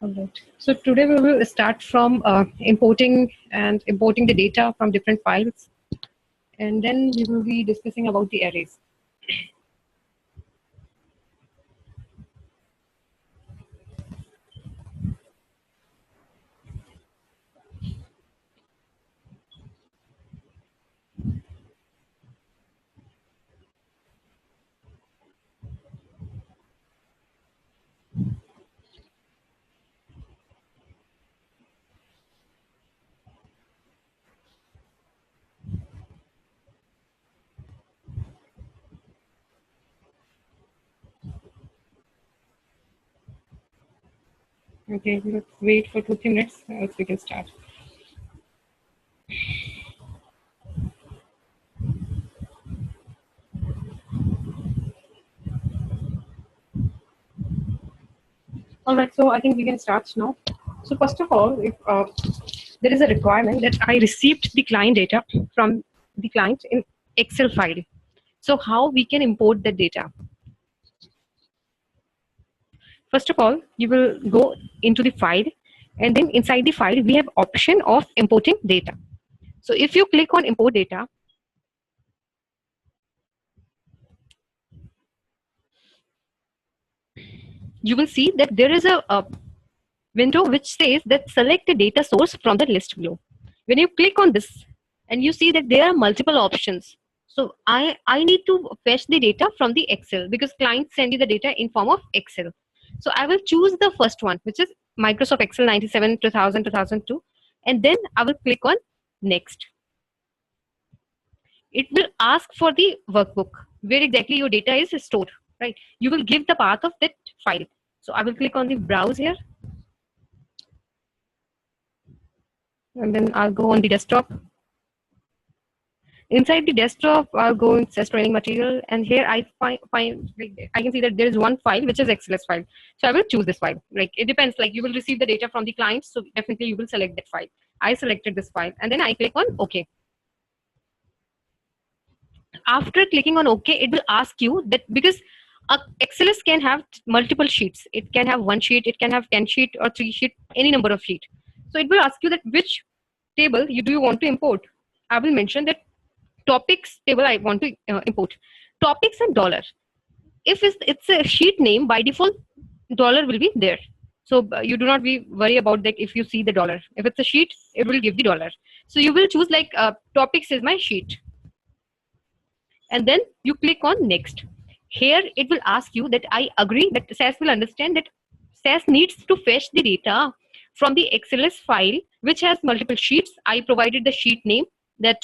All right. So today we will start from importing the data from different files, and then we will be discussing about the arrays. Okay, let's wait for 2-3 minutes, else we can start. All right, so I think we can start now. So first of all, if there is a requirement that I received the client data from the client in Excel file. So how we can import the data? First of all, you will go into the file, and then inside the file, we have option of importing data. So if you click on import data, you will see that there is a window which says that select a data source from the list below. When you click on this, and you see that there are multiple options. So I need to fetch the data from the Excel because clients send you the data in form of Excel. So I will choose the first one, which is Microsoft Excel 97, 2000, 2002, and then I will click on next. It will ask for the workbook where exactly your data is stored, right? You will give the path of that file. So I will click on the browse here, and then I'll go on the desktop. Inside the desktop, I'll go and says training material, and here I can see that there is one file which is XLS file. So I will choose this file. Like it depends. Like you will receive the data from the client, so definitely you will select that file. I selected this file, and then I click on OK. After clicking on OK, it will ask you that because XLS can have multiple sheets. It can have one sheet, it can have 10 sheet or 3 sheet, any number of sheet. So it will ask you that which table do you want to import. I will mention that topics table I want to import. Topics and dollar. If it's a sheet name, by default, dollar will be there. So you do not be worry about that if you see the dollar. If it's a sheet, it will give the dollar. So you will choose like topics is my sheet. And then you click on next. Here it will ask you that I agree that SAS will understand that SAS needs to fetch the data from the XLS file which has multiple sheets. I provided the sheet name that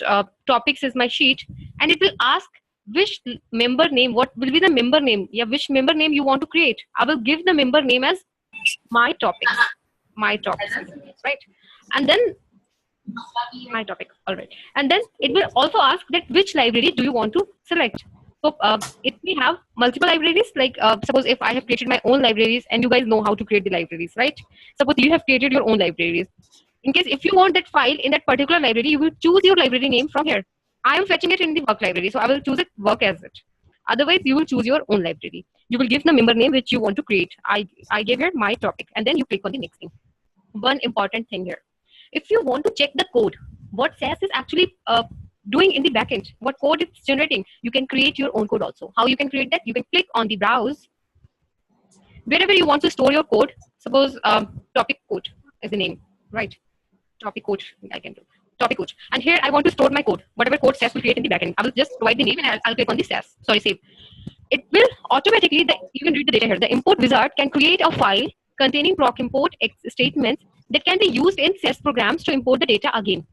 topics is my sheet, and it will ask which member name, what will be the member name, which member name you want to create. I will give the member name as my topics, right? And then my topic, all right. And then it will also ask that which library do you want to select. So if we have multiple libraries, like suppose if I have created my own libraries, and you guys know how to create the libraries, right? Suppose you have created your own libraries. In case if you want that file in that particular library, you will choose your library name from here. I am fetching it in the work library, so I will choose it work as it. Otherwise, you will choose your own library. You will give the member name which you want to create. I gave here my topic, and then you click on the next thing. One important thing here. If you want to check the code, what SAS is actually doing in the backend, what code it's generating, you can create your own code also. How you can create that? You can click on the browse. Wherever you want to store your code, suppose topic code is the name, right? Topic code, I can do topic code. And here I want to store my code, whatever code SAS will create in the backend. I will just provide the name, and I'll click on the SAS, save. It will automatically, you can read the data here. The import wizard can create a file containing proc import statements that can be used in SAS programs to import the data again.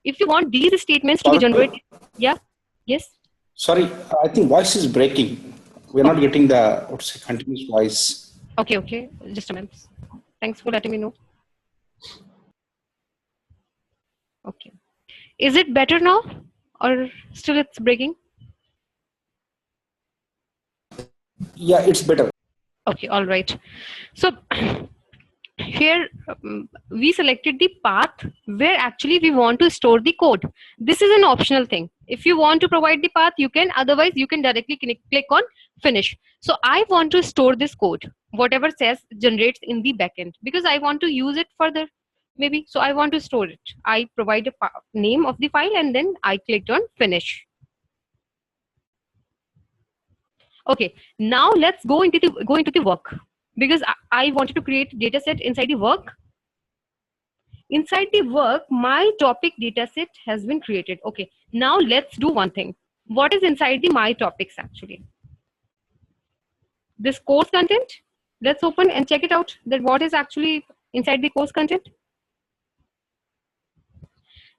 If you want these statements to be generated, yes. Sorry, I think voice is breaking. We're not getting the continuous voice. Okay, just a minute. Thanks for letting me know. Okay, is it better now, or still it's breaking? Yeah, it's better. Okay, all right. So here we selected the path where actually we want to store the code. This is an optional thing. If you want to provide the path, you can. Otherwise, you can directly click on finish. So I want to store this code, whatever says generates in the backend, because I want to use it further. Maybe so I want to store it. I provide a name of the file and then I clicked on finish. Okay, now let's go into the work, because I wanted to create data set inside the work. Inside the work, my topic data set has been created. Okay, now let's do one thing. What is inside the my topics actually? This course content. Let's open and check it out. That what is actually inside the course content.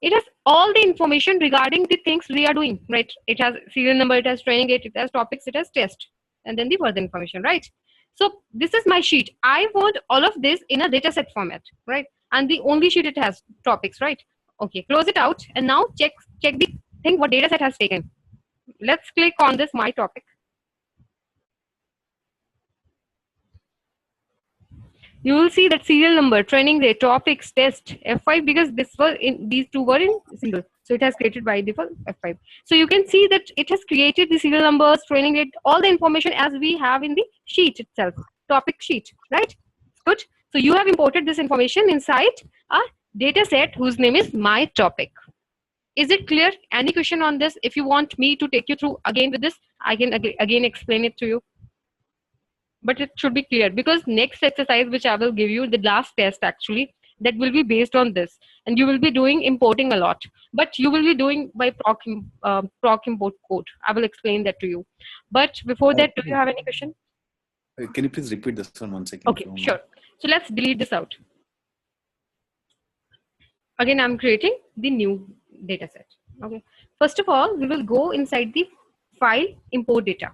It has all the information regarding the things we are doing, right? It has serial number, it has training, it has topics, it has test, and then the further information, right? So this is my sheet. I want all of this in a data set format, right? And the only sheet it has topics, right? Okay, close it out and now check the thing what data set has taken. Let's click on this my topic. You will see that serial number, training day, topics, test, F5, because these two were in single. So it has created by default F5. So you can see that it has created the serial numbers, training date, all the information as we have in the sheet itself, topic sheet, right? Good. So you have imported this information inside a data set whose name is my topic. Is it clear? Any question on this? If you want me to take you through again with this, I can again explain it to you. But it should be clear, because next exercise which I will give you, the last test actually, that will be based on this, and you will be doing importing a lot, but you will be doing by proc import code. I will explain that to you, but before that, do you have any question? Can you please repeat this one once again? Okay, sure. So let's delete this out. Again, I'm creating the new data set. Okay, first of all, we will go inside the file import data.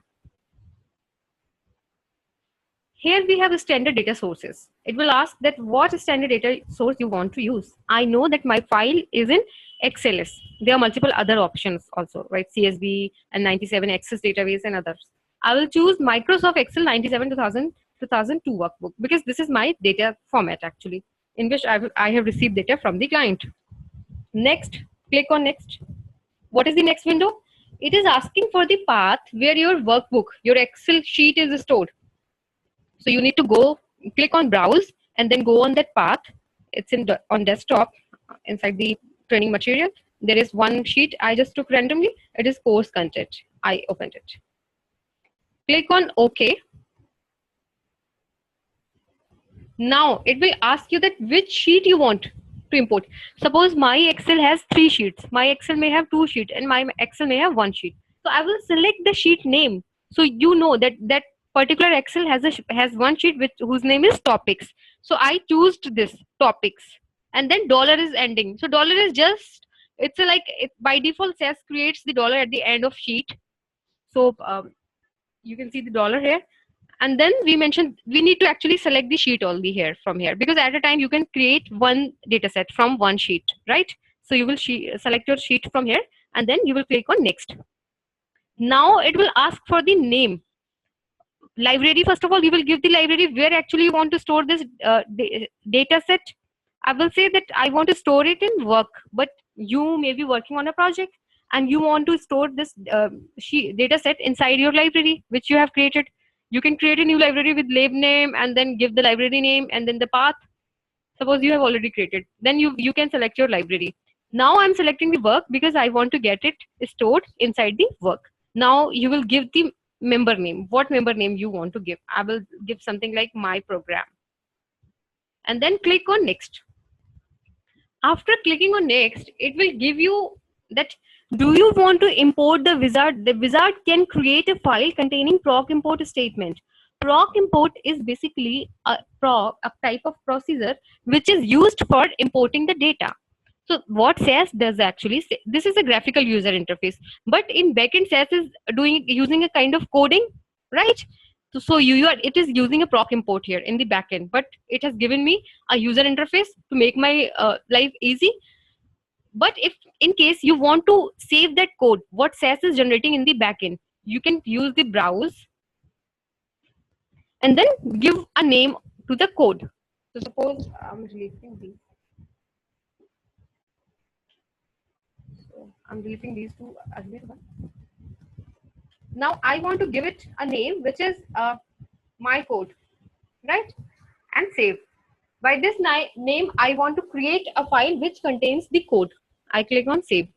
Here we have standard data sources. It will ask that what standard data source you want to use. I know that my file is in XLS. There are multiple other options also, right? CSV and 97 Access database and others. I will choose Microsoft Excel 97 2002 workbook, because this is my data format actually, in which I have received data from the client. Next, click on next. What is the next window? It is asking for the path where your workbook, your Excel sheet is stored. So you need to go click on browse and then go on that path. It's on desktop inside the training material. There is one sheet I just took randomly. It is course content. I opened it. Click on OK. Now it will ask you that which sheet you want to import. Suppose my Excel has 3 sheets. My Excel may have 2 sheets and my Excel may have 1 sheet. So I will select the sheet name. So you know that that particular Excel has one sheet whose name is topics. So I choose this topics, and then dollar is ending. So dollar is just, it's a like it by default says creates the dollar at the end of sheet. So you can see the dollar here. And then we mentioned we need to actually select the sheet only here from here, because at a time you can create one data set from one sheet, right? So you will select your sheet from here and then you will click on next. Now it will ask for the name. Library, first of all, you will give the library where actually you want to store this data set. I will say that I want to store it in work, but you may be working on a project and you want to store this data set inside your library, which you have created. You can create a new library with lab name and then give the library name and then the path. Suppose you have already created, then you can select your library. Now I'm selecting the work because I want to get it stored inside the work. Now you will give the member name. What member name you want to give? I will give something like my program. And then click on next. After clicking on next, it will give you that do you want to import the wizard? The wizard can create a file containing proc import statement. Proc import is basically a type of procedure which is used for importing the data. So what SAS does actually, this is a graphical user interface, but in backend SAS is using a kind of coding, right? So it is using a proc import here in the backend, but it has given me a user interface to make my life easy. But if in case you want to save that code, what SAS is generating in the backend, you can use the browse and then give a name to the code. So suppose I'm releasing these. So I'm deleting these two earlier one. Now I want to give it a name which is my code, right? And save. By this name, I want to create a file which contains the code. I click on save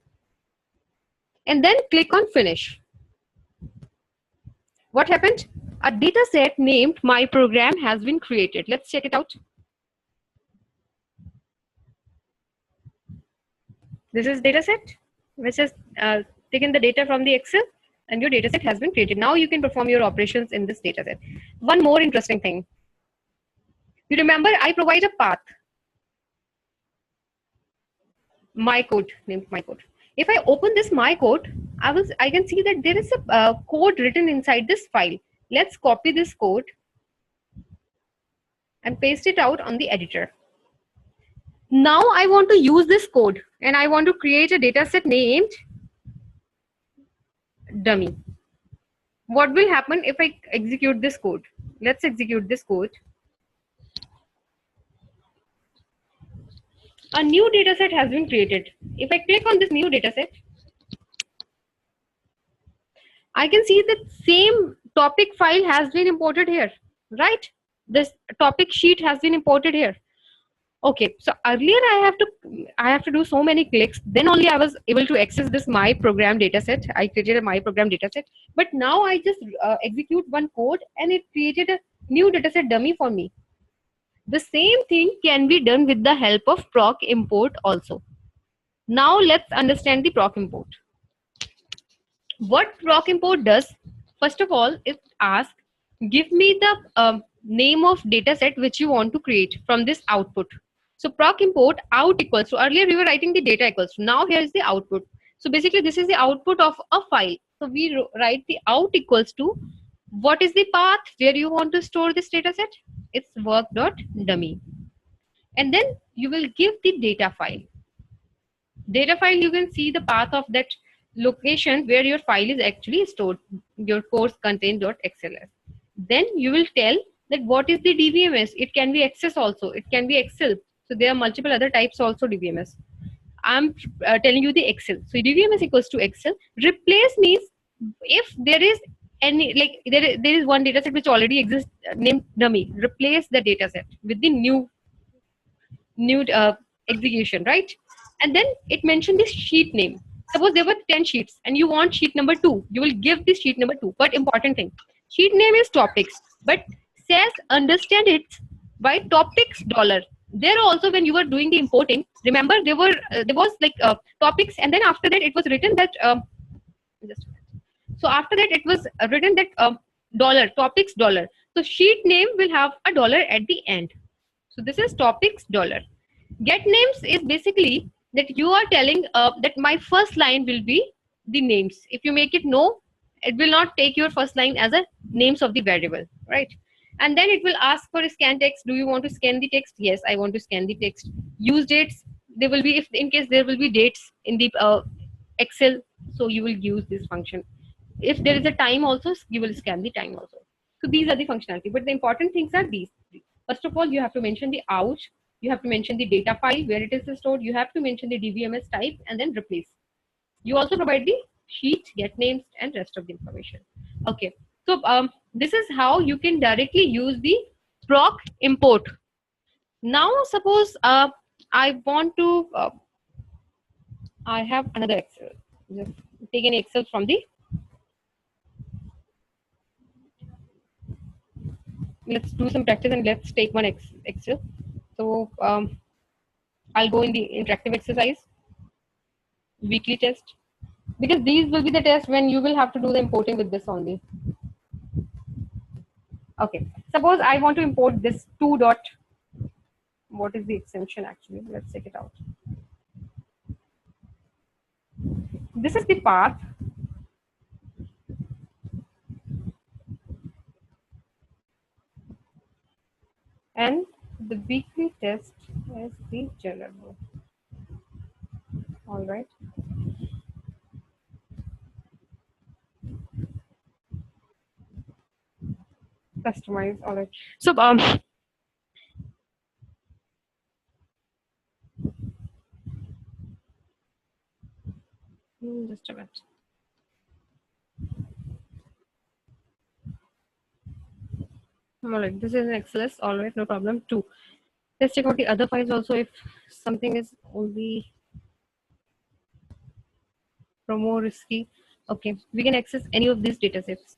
and then click on finish. What happened? A data set named my program has been created. Let's check it out. This is data set which has taken the data from the Excel, and your data set has been created. Now you can perform your operations in this data set. One more interesting thing. You remember I provide a path. My code, named my code. If I open this my code, I can see that there is a code written inside this file. Let's copy this code and paste it out on the editor. Now I want to use this code and I want to create a data set named dummy. What will happen if I execute this code? Let's execute this code. A new data set has been created. If I click on this new data set, I can see that same topic file has been imported here, right? This topic sheet has been imported here. Okay, so earlier I have to do so many clicks. Then only I was able to access this my program dataset. I created a my program dataset, but now I just execute one code and it created a new dataset dummy for me. The same thing can be done with the help of proc import also. Now let's understand the proc import. What proc import does, first of all, it asks, give me the name of dataset which you want to create from this output. So proc import out equals to, earlier we were writing the data equals to, now here is the output. So basically this is the output of a file. So we write the out equals to, what is the path where you want to store this dataset? It's work.dummy. And then you will give the data file. Data file, you can see the path of that location where your file is actually stored, your course content.xls. Then you will tell that what is the DBMS. It can be access also, it can be Excel. So there are multiple other types also DBMS. I'm telling you the Excel. So DBMS equals to Excel. Replace means if there is any, like there is one data set which already exists named dummy, replace the data set with the new execution, right? And then it mentioned this sheet name. Suppose there were 10 sheets and you want sheet number 2, you will give this sheet number 2. But important thing, sheet name is topics, but says understand it by topics dollar. There also, when you were doing the importing, remember there was like topics, and then after that it was written that just so after that it was written that dollar, topics dollar. So sheet name will have a dollar at the end. So this is topics dollar. Get names is basically that you are telling that my first line will be the names. If you make it no, it will not take your first line as a names of the variable, right? And then it will ask for scan text. Do you want to scan the text? Yes, I want to scan the text. Use dates. There will be, if in case there will be dates in the Excel, so you will use this function. If there is a time also, you will scan the time also. So these are the functionality, but the important things are these three. First of all, you have to mention the out, you have to mention the data file where it is stored, you have to mention the DBMS type, and then replace. You also provide the sheet, get names, and rest of the information. Okay, so this is how you can directly use the proc import. Now suppose I want to, I have another Excel. Just take any Excel from the, let's do some practice and let's take one Excel. So I'll go in the interactive exercise, weekly test, because these will be the tests when you will have to do the importing with this only. Okay, suppose I want to import this 2 dot, what is the extension actually? Let's check it out. This is the path. And the weekly test is the general. All right. Customize. All right. So just a minute. All right, this is an XLS. All right, no problem. 2. Let's check out the other files also if something is only promo risky. Okay, we can access any of these data sets.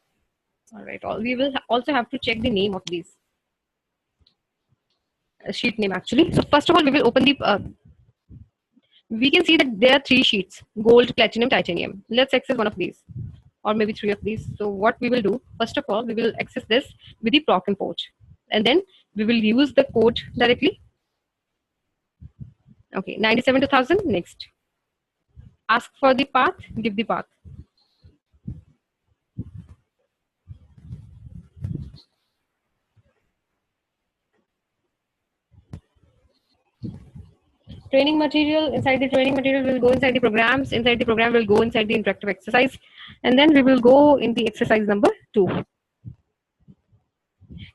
All right, we will also have to check the name of these sheet name actually. So first of all, we will open the. We can see that there are 3 sheets: gold, platinum, titanium. Let's access one of these, or maybe 3 of these. So what we will do, first of all, we will access this with the proc import, and then we will use the code directly. Okay, 97 to 1000. Next, ask for the path, give the path. Training material, inside the training material will go inside the programs, inside the program will go inside the interactive exercise, and then we will go in the exercise number 2.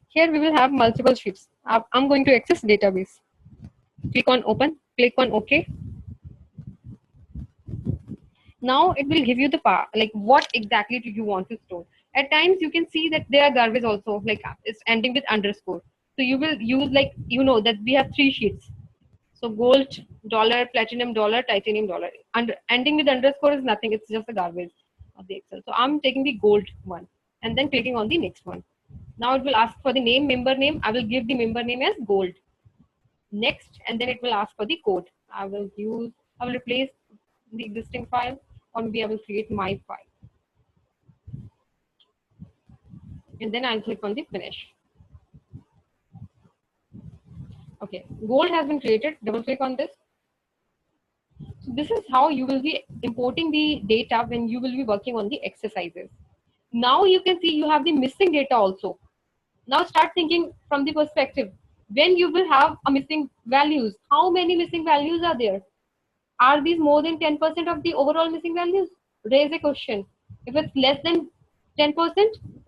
Here we will have multiple sheets. I'm going to access database. Click on open, click on OK. Now it will give you the path, like what exactly do you want to store. At times you can see that there are garbage also, like it's ending with underscore. So you will use, like, that we have 3 sheets. So gold, dollar, platinum, dollar, titanium, dollar. Ending with underscore is nothing. It's just a garbage of the Excel. So I'm taking the gold one and then clicking on the next one. Now it will ask for the name, member name. I will give the member name as gold. Next, and then it will ask for the code. I will replace the existing file, or maybe I will create my file. And then I'll click on the finish. Okay, gold has been created. Double click on this. So this is how you will be importing the data when you will be working on the exercises. Now you can see you have the missing data also. Now start thinking from the perspective, when you will have a missing values, how many missing values are there? Are these more than 10% of the overall missing values? Raise a question. If it's less than 10%,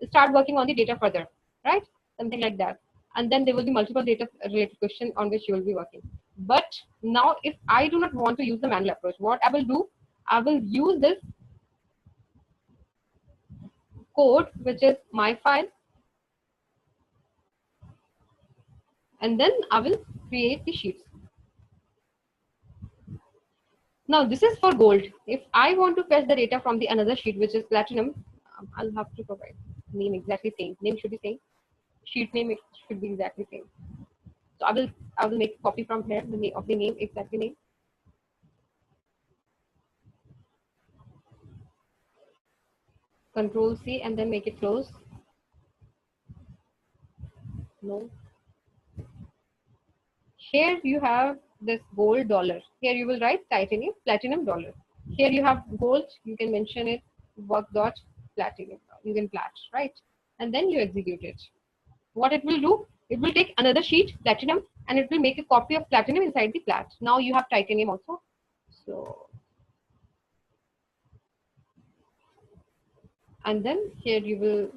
start working on the data further, right? Something like that. And then there will be multiple data related questions on which you will be working. But now if I do not want to use the manual approach, what I will do, I will use this code, which is my file, and then I will create the sheets. Now this is for gold. If I want to fetch the data from the another sheet, which is platinum, I'll have to provide name exactly same. Name should be same. Sheet name should be exactly same. So I will make a copy from here, the name of the name, exactly name. Control C and then make it close. No. Here you have this gold dollar. Here you will write titanium, platinum dollar. Here you have gold. You can mention it work dot platinum. You can plat, right? And then you execute it. What it will do? It will take another sheet, platinum, and it will make a copy of platinum inside the plat. Now you have titanium also. So, and then here you will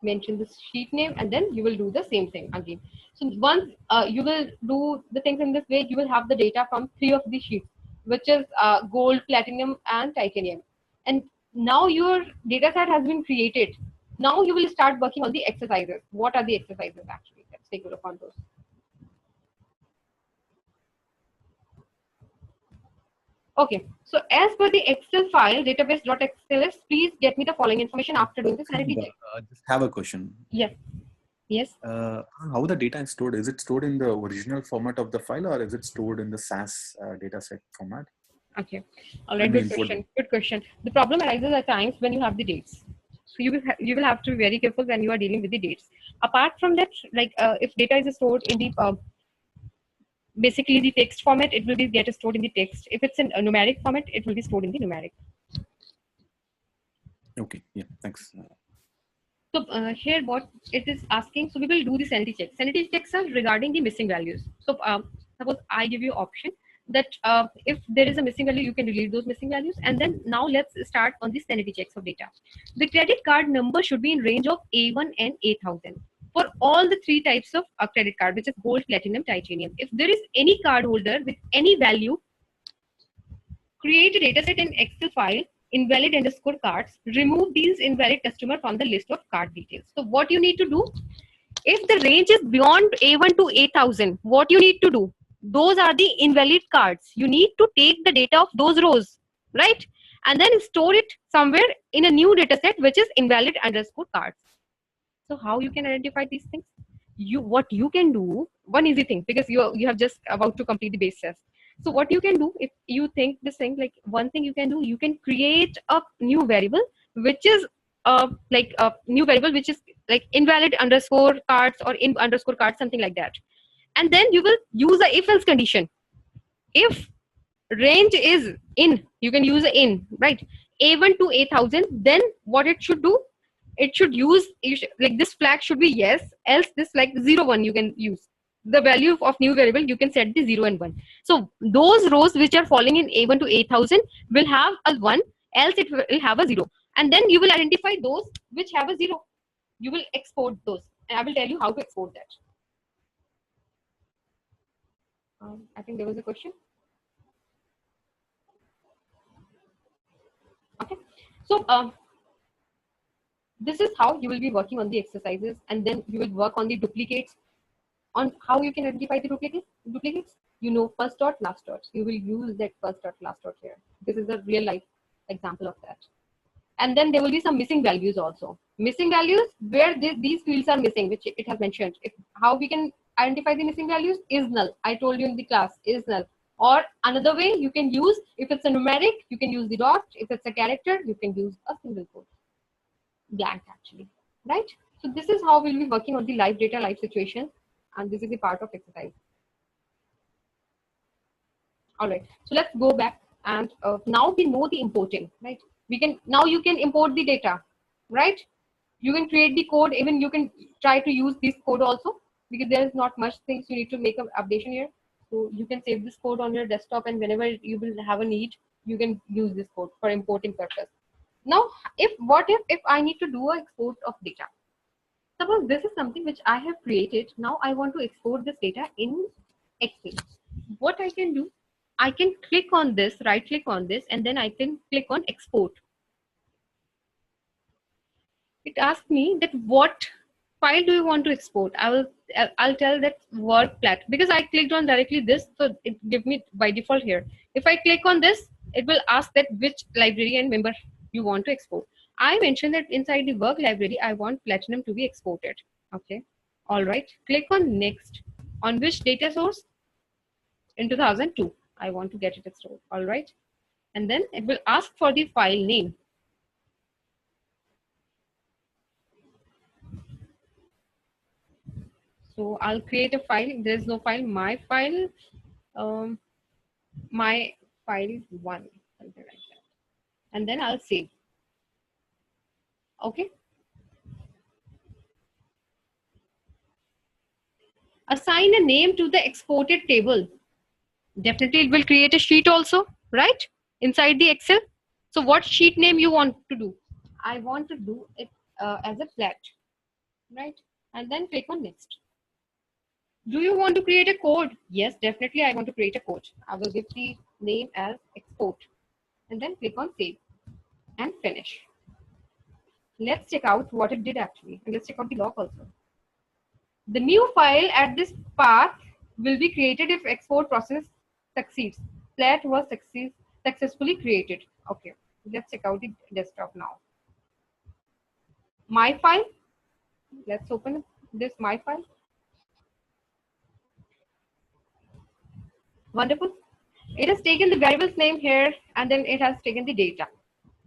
mention the sheet name, and then you will do the same thing again. So once you will do the things in this way, you will have the data from 3 of the sheets, which is gold, platinum, and titanium. And now your data set has been created. Now you will start working on the exercises. What are the exercises actually? Let's take a look on those. Okay, so as per the Excel file, database.xls, please get me the following information after doing the sanity check. Just have a question. Yes. Yes. How the data is stored? Is it stored in the original format of the file, or is it stored in the SAS dataset format? Okay. All right. Good question. Good question. The problem arises at times when you have the dates. So you will have to be very careful when you are dealing with the dates. Apart from that, like if data is stored in the basically the text format, it will be get stored in the text. If it's in a numeric format, it will be stored in the numeric. Okay. Yeah. Thanks. So here what it is asking, so we will do the sanity check. Sanity checks are regarding the missing values. So suppose I give you option that if there is a missing value, you can delete those missing values. And then now let's start on the sanity checks of data. The credit card number should be in range of A1 and A1000 for all the 3 types of credit card, which is gold, platinum, titanium. If there is any card holder with any value, create a dataset in Excel file invalid underscore cards, remove these invalid customer from the list of card details. So what you need to do, if the range is beyond A1 to A1000, what you need to do? Those are the invalid cards. You need to take the data of those rows, right? And then store it somewhere in a new data set, which is invalid underscore cards. So how you can identify these things? What you can do, one easy thing, because you have just about to complete the base test. So what you can do, if you think this thing, like one thing you can do, you can create a new variable which is like a new variable which is like invalid underscore cards or in underscore cards, something like that. And then you will use a if else condition. If range is in, you can use in, right? A1 to A1000, then what it should do, it should use, like this flag should be yes, else this like 0 1 you can use. The value of new variable, you can set the 0 and 1. So those rows which are falling in A1 to A1000 will have a 1, else it will have a 0. And then you will identify those which have a 0. You will export those. And I will tell you how to export that. I think there was a question. Okay. So this is how you will be working on the exercises, and then you will work on the duplicates. On how you can identify the duplicates, you know, first dot, last dot. You will use that first dot, last dot here. This is a real life example of that. And then there will be some missing values also. Missing values where these fields are missing, which it has mentioned. How we can identify the missing values is null. I told you in the class, is null. Or another way you can use, if it's a numeric, you can use the dot. If it's a character, you can use a single quote. Blank actually, right? So this is how we'll be working on the live data, live situation, and this is a part of exercise. All right, so let's go back, and now we know the importing, right? We can, now you can import the data, right? You can create the code, even you can try to use this code also, because there is not much things you need to make an updation here. So you can save this code on your desktop, and whenever you will have a need, you can use this code for importing purpose. Now, what if I need to do an export of data? Suppose this is something which I have created. Now I want to export this data in Excel. What I can do, I can click on this, right click on this, and then I can click on export. It asks me that what file do you want to export? I'll tell that Word plat, because I clicked on directly this, so it give me by default here. If I click on this, it will ask that which library and member you want to export. I mentioned that inside the work library, I want Platinum to be exported. Okay. All right. Click on next. On which data source? In 2002. I want to get it stored. All right. And then it will ask for the file name. So I'll create a file. There's no file. My file one, something like that. And then I'll save. Okay. Assign a name to the exported table. Definitely it will create a sheet also, right? Inside the Excel. So what sheet name you want to do? I want to do it as a flat, right? And then click on next. Do you want to create a code? Yes, definitely I want to create a code. I will give the name as export and then click on save and finish. Let's check out what it did actually. And let's check out the log also. The new file at this path will be created if export process succeeds. Flat was successfully created. Okay, let's check out the desktop now. My file. Let's open this my file. Wonderful. It has taken the variable's name here, and then it has taken the data.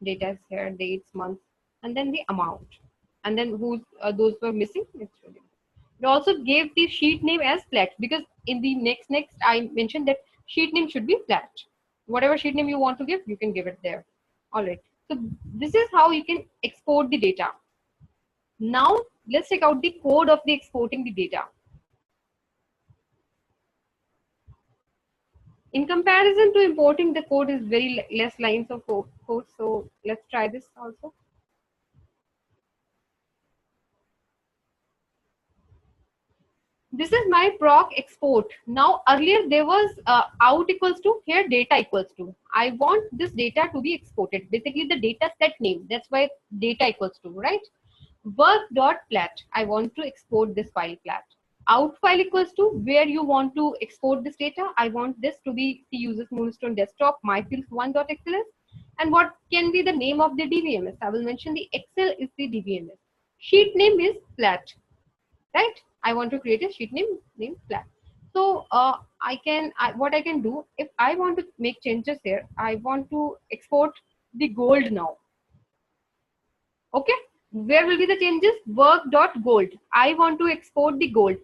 Data is here, dates, months, and then the amount. And then who those were missing. It also gave the sheet name as flat, because in the next I mentioned that sheet name should be flat. Whatever sheet name you want to give, you can give it there. All right. So this is how you can export the data. Now let's check out the code of the exporting the data. In comparison to importing, the code is very less lines of code. So let's try this also. This is my proc export. Now earlier there was out equals to, here data equals to. I want this data to be exported. Basically the data set name. That's why data equals to, right? Work.plat. I want to export this file plat. Out file equals to where you want to export this data. I want this to be the user's Moonstone desktop, myfields1.xls. And what can be the name of the DVMS? I will mention the Excel is the DVMS. Sheet name is plat, right? I want to create a sheet name plat. So what I can do, if I want to make changes here, I want to export the gold now. Okay, where will be the changes? Work.gold. I want to export the gold.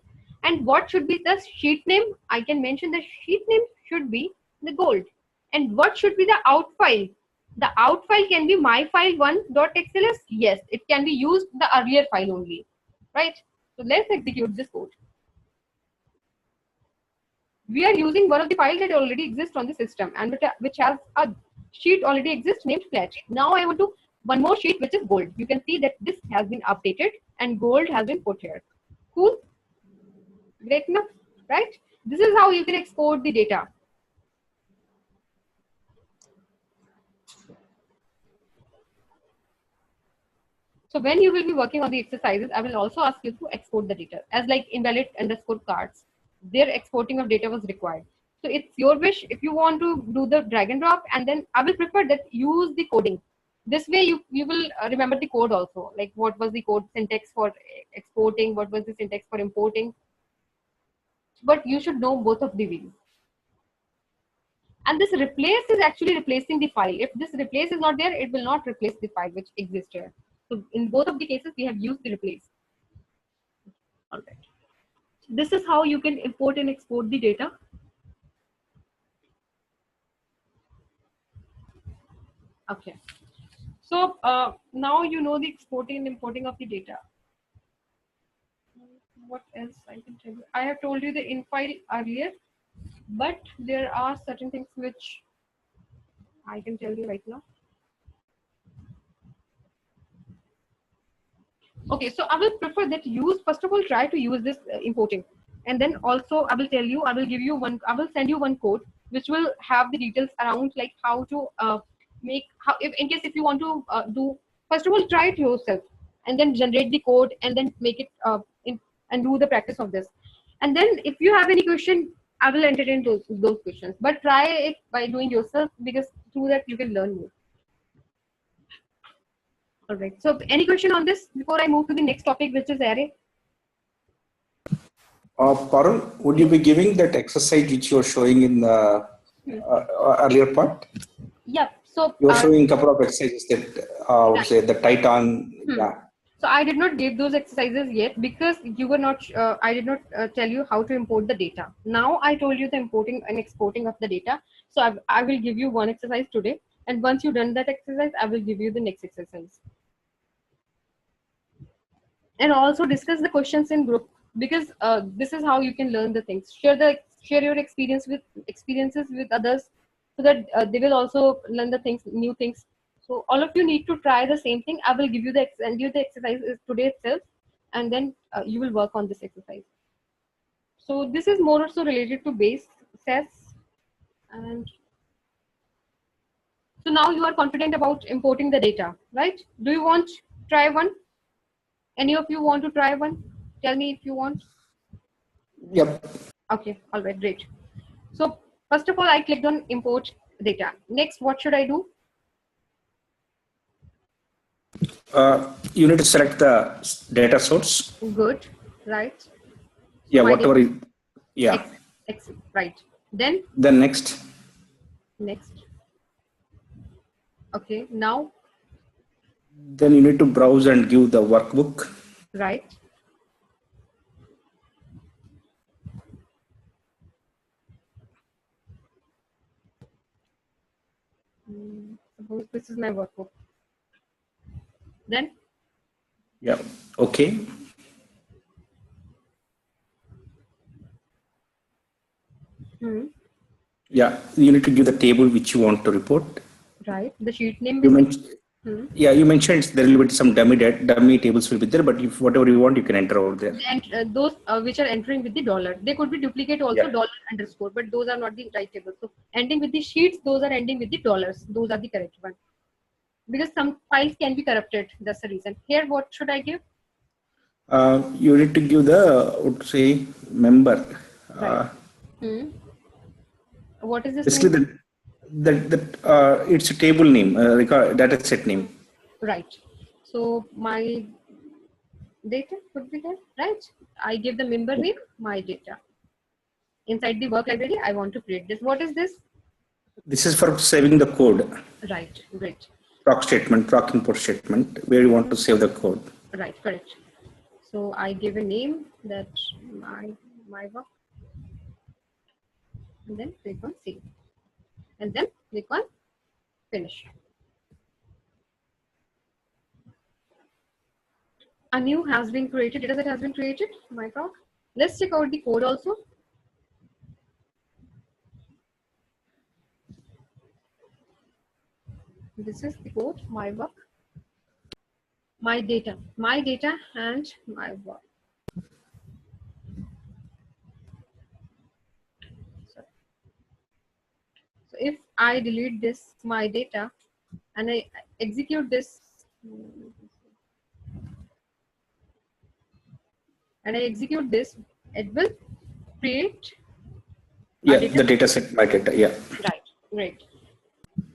And what should be the sheet name? I can mention the sheet name should be the gold. And what should be the out file? The out file can be myfile1.xls. Yes, it can be used the earlier file only, right? So let's execute this code. We are using one of the files that already exists on the system and which has a sheet already exists named plat. Now I want to one more sheet which is gold. You can see that this has been updated and gold has been put here. Cool? Great enough, right? This is how you can export the data. So when you will be working on the exercises, I will also ask you to export the data as like invalid underscore cards. Their exporting of data was required. So it's your wish if you want to do the drag and drop, and then I will prefer that use the coding. This way you will remember the code also, like what was the code syntax for exporting, what was the syntax for importing. But you should know both of the ways. And this replace is actually replacing the file. If this replace is not there, it will not replace the file which exists here. So in both of the cases, we have used the replace. All right. This is how you can import and export the data. Okay. So now you know the exporting and importing of the data. What else I can tell you? I have told you the in file earlier, but there are certain things which I can tell you right now. Okay, so I will prefer that use, first of all, try to use this importing. And then also I will tell you, I will give you one, I will send you one code which will have the details around like how to make, how, if in case if you want to do, first of all, try it yourself and then generate the code and then make it and do the practice of this. And then if you have any question, I will entertain those questions, but try it by doing yourself because through that you can learn more. All right. So any question on this before I move to the next topic, which is array? Parul, would you be giving that exercise which you were showing in the earlier part? Yeah. So you were showing a couple of exercises that I would say the Titan. Yeah. So I did not give those exercises yet because you were not. I did not tell you how to import the data. Now I told you the importing and exporting of the data. So I will give you one exercise today, and once you've done that exercise, I will give you the next exercise. And also discuss the questions in group because this is how you can learn the things. Share your experiences with others so that they will also learn the things, new things. So all of you need to try the same thing. I will give you the exercise today itself, and then you will work on this exercise. So this is more or so related to base SAS, and so now you are confident about importing the data, right? Do you want to try one? Any of you want to try one? Tell me if you want. Yep. Okay, all right, great. So first of all, I clicked on import data. Next, what should I do? You need to select the data source. Good, right? Yeah, whatever is, yeah. Right. Then next. Okay, now. Then you need to browse and give the workbook. Right. Suppose this is my workbook. Then? Yeah, okay. Yeah, you need to give the table which you want to report. Right, the sheet name. Yeah, you mentioned there will be some dummy tables will be there, but if whatever you want, you can enter over there. And those which are entering with the dollar, they could be duplicate also, Yeah. dollar underscore, but those are not the right tables. So ending with the sheets, those are ending with the dollars. Those are the correct one. Because some files can be corrupted. That's the reason. Here, what should I give? You need to give the, would say, member. Right. What is this Basically, member? it's a table name, record data set name. Right. So my data could be there, right? I give the member name, my data. Inside the work library, I want to create this. What is this? This is for saving the code. Right. Great. Proc statement, proc import statement, where you want to save the code. Right. Correct. So I give a name that my work, and then click on save, and then click on finish. A new has been created. Data set has been created. My proc. Let's check out the code also. This is the code, my work, my data, and my work. So if I delete this, my data, and I execute this, it will create Yeah, the data set, my data. Yeah. Right. Great.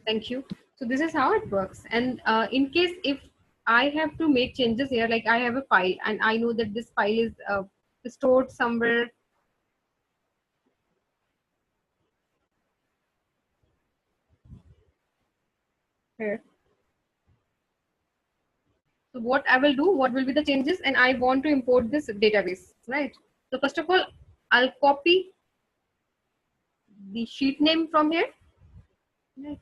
Thank you. So this is how it works. And in case if I have to make changes here, like I have a file and I know that this file is stored somewhere here. So what I will do, what will be the changes, and I want to import this database, right? So first of all, I'll copy the sheet name from here. Right.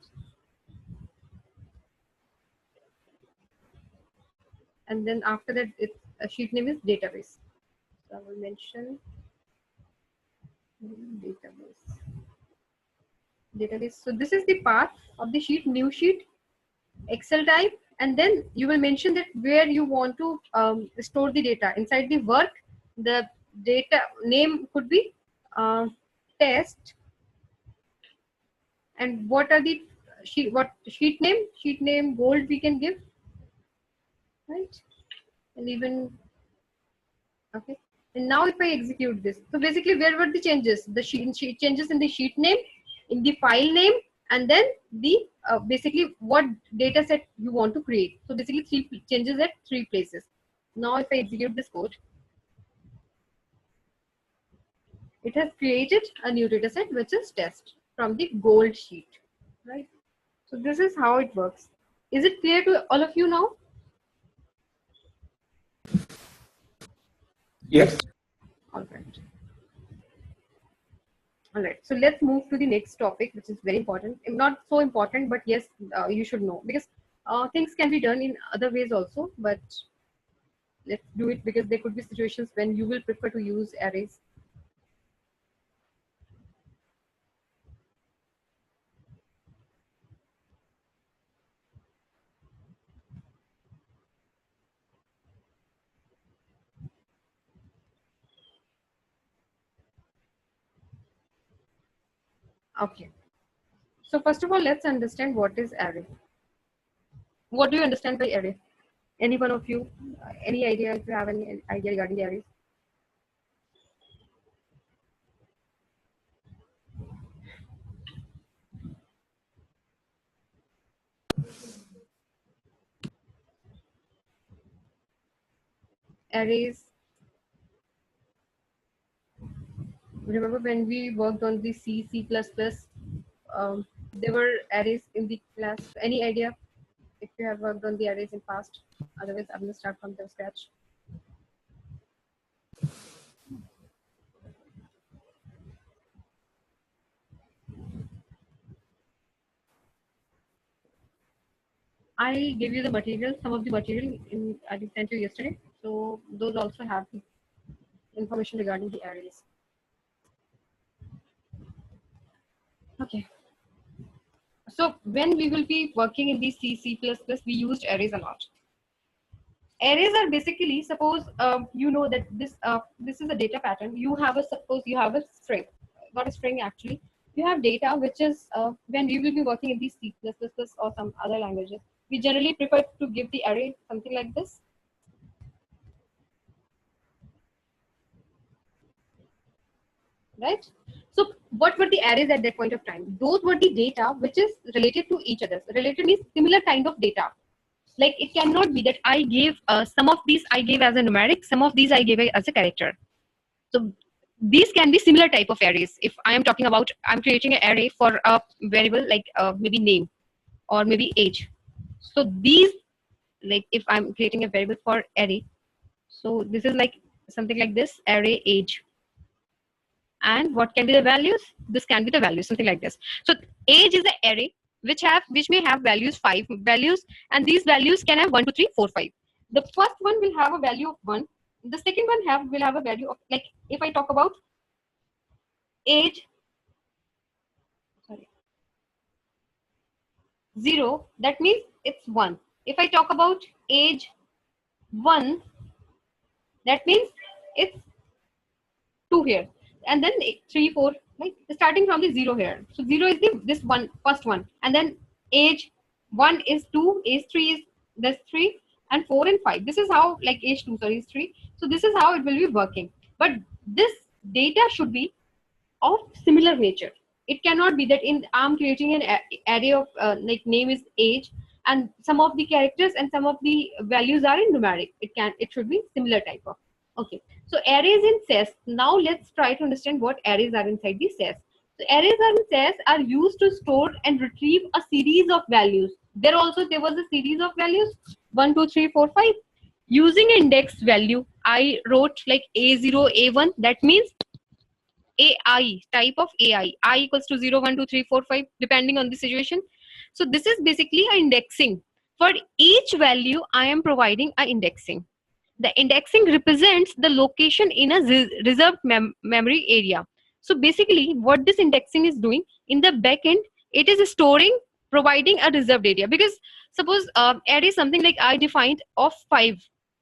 And then after that, it's a sheet name is database. So I will mention database. Database. So this is the path of the sheet, new sheet, Excel type, and then you will mention that where you want to store the data. Inside the work, the data name could be test, and what are the sheet name? Sheet name gold we can give, right? And even okay. And now if I execute this, so basically where were the changes? The sheet changes in the sheet name, in the file name, and then the basically what data set you want to create. So basically three changes at three places. Now if I execute this code, it has created a new data set which is test from the gold sheet, right? So this is how it works. Is it clear to all of you now? Yeah. All right. All right, so let's move to the next topic, which is very important. Not so important, but yes, you should know, because things can be done in other ways also, but let's do it because there could be situations when you will prefer to use arrays. Okay. So first of all, let's understand what is array. What do you understand by array? Any one of you, any idea, if you have any idea regarding the arrays? Arrays. Remember when we worked on the C++, there were arrays in the class. Any idea if you have worked on the arrays in past? Otherwise, I'm going to start from the scratch. I gave you the material, some of the material I sent you yesterday. So those also have the information regarding the arrays. Okay. So when we will be working in the C++, we used arrays a lot. Arrays are basically, suppose you know that this is a data pattern. You have a, suppose you have a string, not a string actually. You have data which is when we will be working in these C++ or some other languages. We generally prefer to give the array something like this. Right? So what were the arrays at that point of time? Those were the data which is related to each other. Related means similar kind of data. Like it cannot be that I gave some of these I gave as a numeric, some of these I gave as a character. So these can be similar type of arrays. If I am talking about, I'm creating an array for a variable like maybe name or maybe age. So these, like if I'm creating a variable for array, so this is like something like this, array age. And what can be the values? This can be the values, something like this. So age is an array which may have values, 5 values, and these values can have 1, 2, 3, 4, 5. The first one will have a value of 1. The second one will have a value of, like if I talk about age, sorry, 0, that means it's 1. If I talk about age 1, that means it's 2 here, and then 3, 4, like starting from the 0 here. So 0 is the this one, first one, and then age 1 is 2, age 3 is this 3, and 4 and 5. This is how, like age 2, sorry, is 3. So this is how it will be working. But this data should be of similar nature. It cannot be that in I'm creating an array of like name is age, and some of the characters and some of the values are in numeric. It should be similar type of. Okay, so arrays in SAS. Now let's try to understand what arrays are inside the SAS. So arrays in SAS are used to store and retrieve a series of values. There was a series of values 1, 2, 3, 4, 5. Using index value, I wrote like A0, A1. That means AI, type of AI, I equals to 0, 1, 2, 3, 4, 5, depending on the situation. So this is basically an indexing. For each value, I am providing an indexing. The indexing represents the location in a reserved memory area. So basically, what this indexing is doing in the backend, it is storing, providing a reserved area. Because suppose array is something like I defined of 5.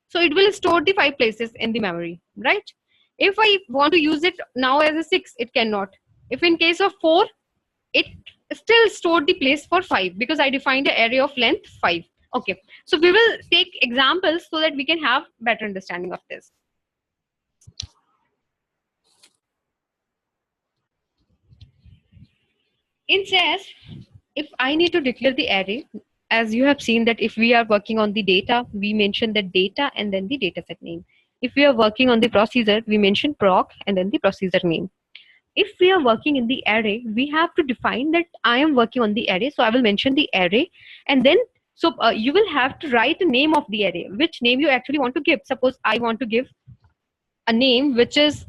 So it will store the 5 places in the memory, right? If I want to use it now as a 6, it cannot. If in case of 4, it still stored the place for 5 because I defined the array of length 5. Okay, so we will take examples so that we can have better understanding of this. In SAS, if I need to declare the array, as you have seen that if we are working on the data, we mention the data and then the dataset name. If we are working on the procedure, we mention proc and then the procedure name. If we are working in the array, we have to define that I am working on the array. So I will mention the array, and then you will have to write the name of the array, which name you actually want to give. Suppose I want to give a name which is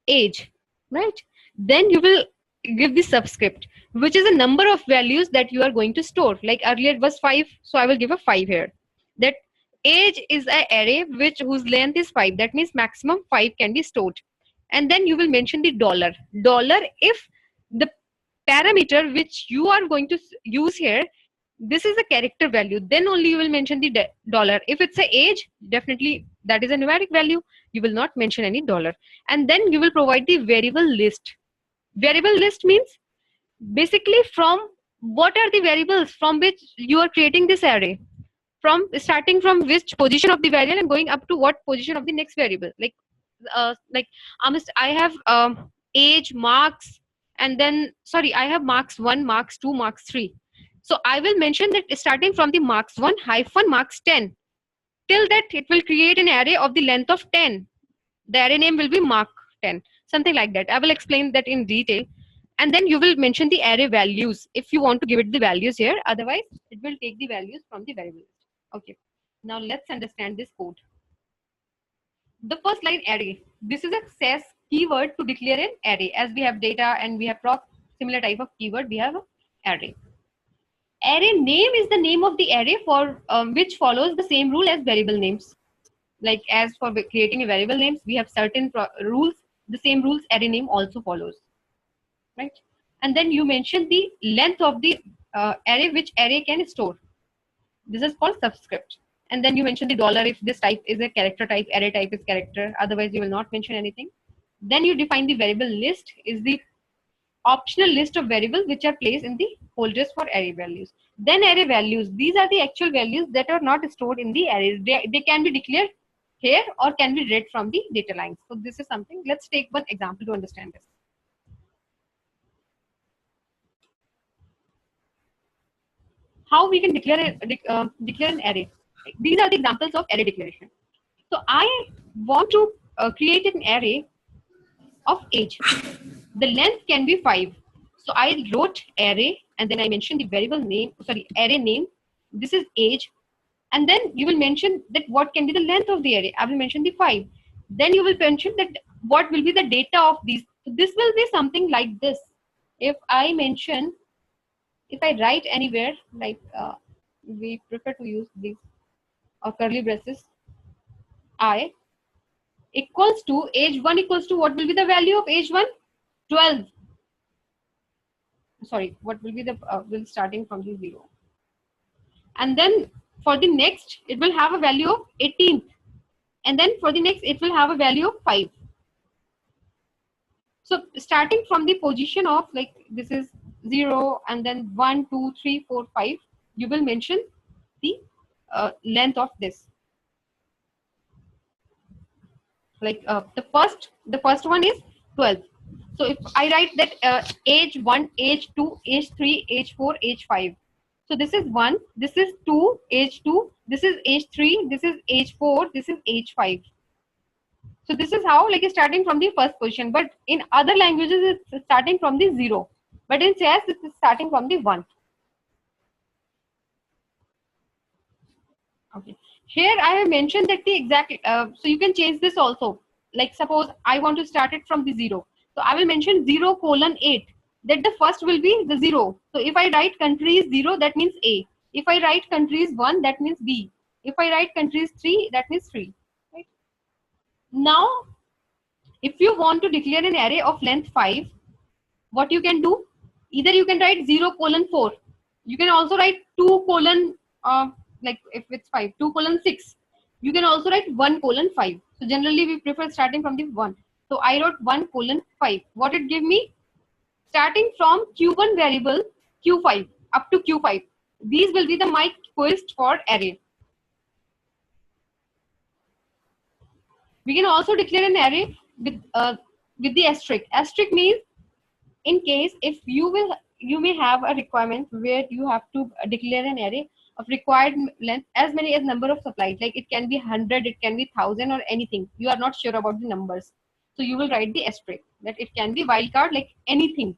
age, right? Then you will give the subscript, which is a number of values that you are going to store. Like earlier it was 5, so I will give a 5 here. That age is an array whose length is 5. That means maximum 5 can be stored. And then you will mention the dollar. Dollar if the parameter which you are going to use here, this is a character value, then only you will mention the dollar. If it's a age, definitely that is a numeric value, you will not mention any dollar. And then you will provide the variable list. Variable list means basically from what are the variables from which you are creating this array, from starting from which position of the variable and going up to what position of the next variable. Like I have age, marks, and then sorry, I have marks 1, marks 2, marks 3. So I will mention that starting from the marks 1 hyphen marks 10, till that it will create an array of the length of 10. The array name will be mark 10, something like that. I will explain that in detail. And then you will mention the array values if you want to give it the values here. Otherwise, it will take the values from the variable. Okay. Now let's understand this code. The first line array. This is a SAS keyword to declare an array. As we have data and we have proc, similar type of keyword, we have array. Array name is the name of the array for which follows the same rule as variable names. Like as for creating a variable names, we have certain rules. The same rules array name also follows, right? and then you mention the length of the array which array can store. This is called subscript. And then you mention the dollar if this type is a character type, array type is character, otherwise you will not mention anything. Then you define the variable list is the optional list of variables which are placed in the folders for array values. Then array values, these are the actual values that are not stored in the arrays. They can be declared here or can be read from the data lines. So this is something, let's take one example to understand this. How we can declare an array. These are the examples of array declaration. So I want to create an array of age. The length can be 5. So I wrote array and then I mentioned the variable name, sorry, array name. This is age. And then you will mention that what can be the length of the array. I will mention the 5. Then you will mention that what will be the data of these. So this will be something like this. If I mention, if I write anywhere, like we prefer to use these or curly braces, I equals to age 1 equals to, what will be the value of age 1? 12. Sorry, what will be the, will starting from the 0. And then for the next, it will have a value of 18. And then for the next, it will have a value of 5. So starting from the position of, like, this is 0 and then 1, 2, 3, 4, 5, you will mention the length of this. Like the first one is 12. So if I write that age 1, age 2, age 3, age 4, age 5. So this is 1, this is 2, age 2, this is age 3, this is age 4, this is age 5. So this is how, like, starting from the first position, but in other languages it's starting from the 0, but in CS it's starting from the 1. Okay, here I have mentioned that the exact, so you can change this also. Like suppose I want to start it from the 0. So I will mention 0:8, that the first will be the 0. So if I write country is 0, that means A. If I write country is 1, that means B. If I write country is 3, that means 3. Right? Now, if you want to declare an array of length 5, what you can do? Either you can write 0:4. You can also write 2, like if it's 5, 2:6. You can also write 1:5. So generally we prefer starting from the 1. So I wrote 1:5. What it give me? Starting from Q1 variable Q5 up to Q5. These will be the my quest for array. We can also declare an array with the asterisk. Asterisk means in case if you may have a requirement where you have to declare an array of required length as many as number of supplies. Like it can be 100, it can be 1,000 or anything. You are not sure about the numbers. So you will write the asterisk that it can be wildcard, like anything.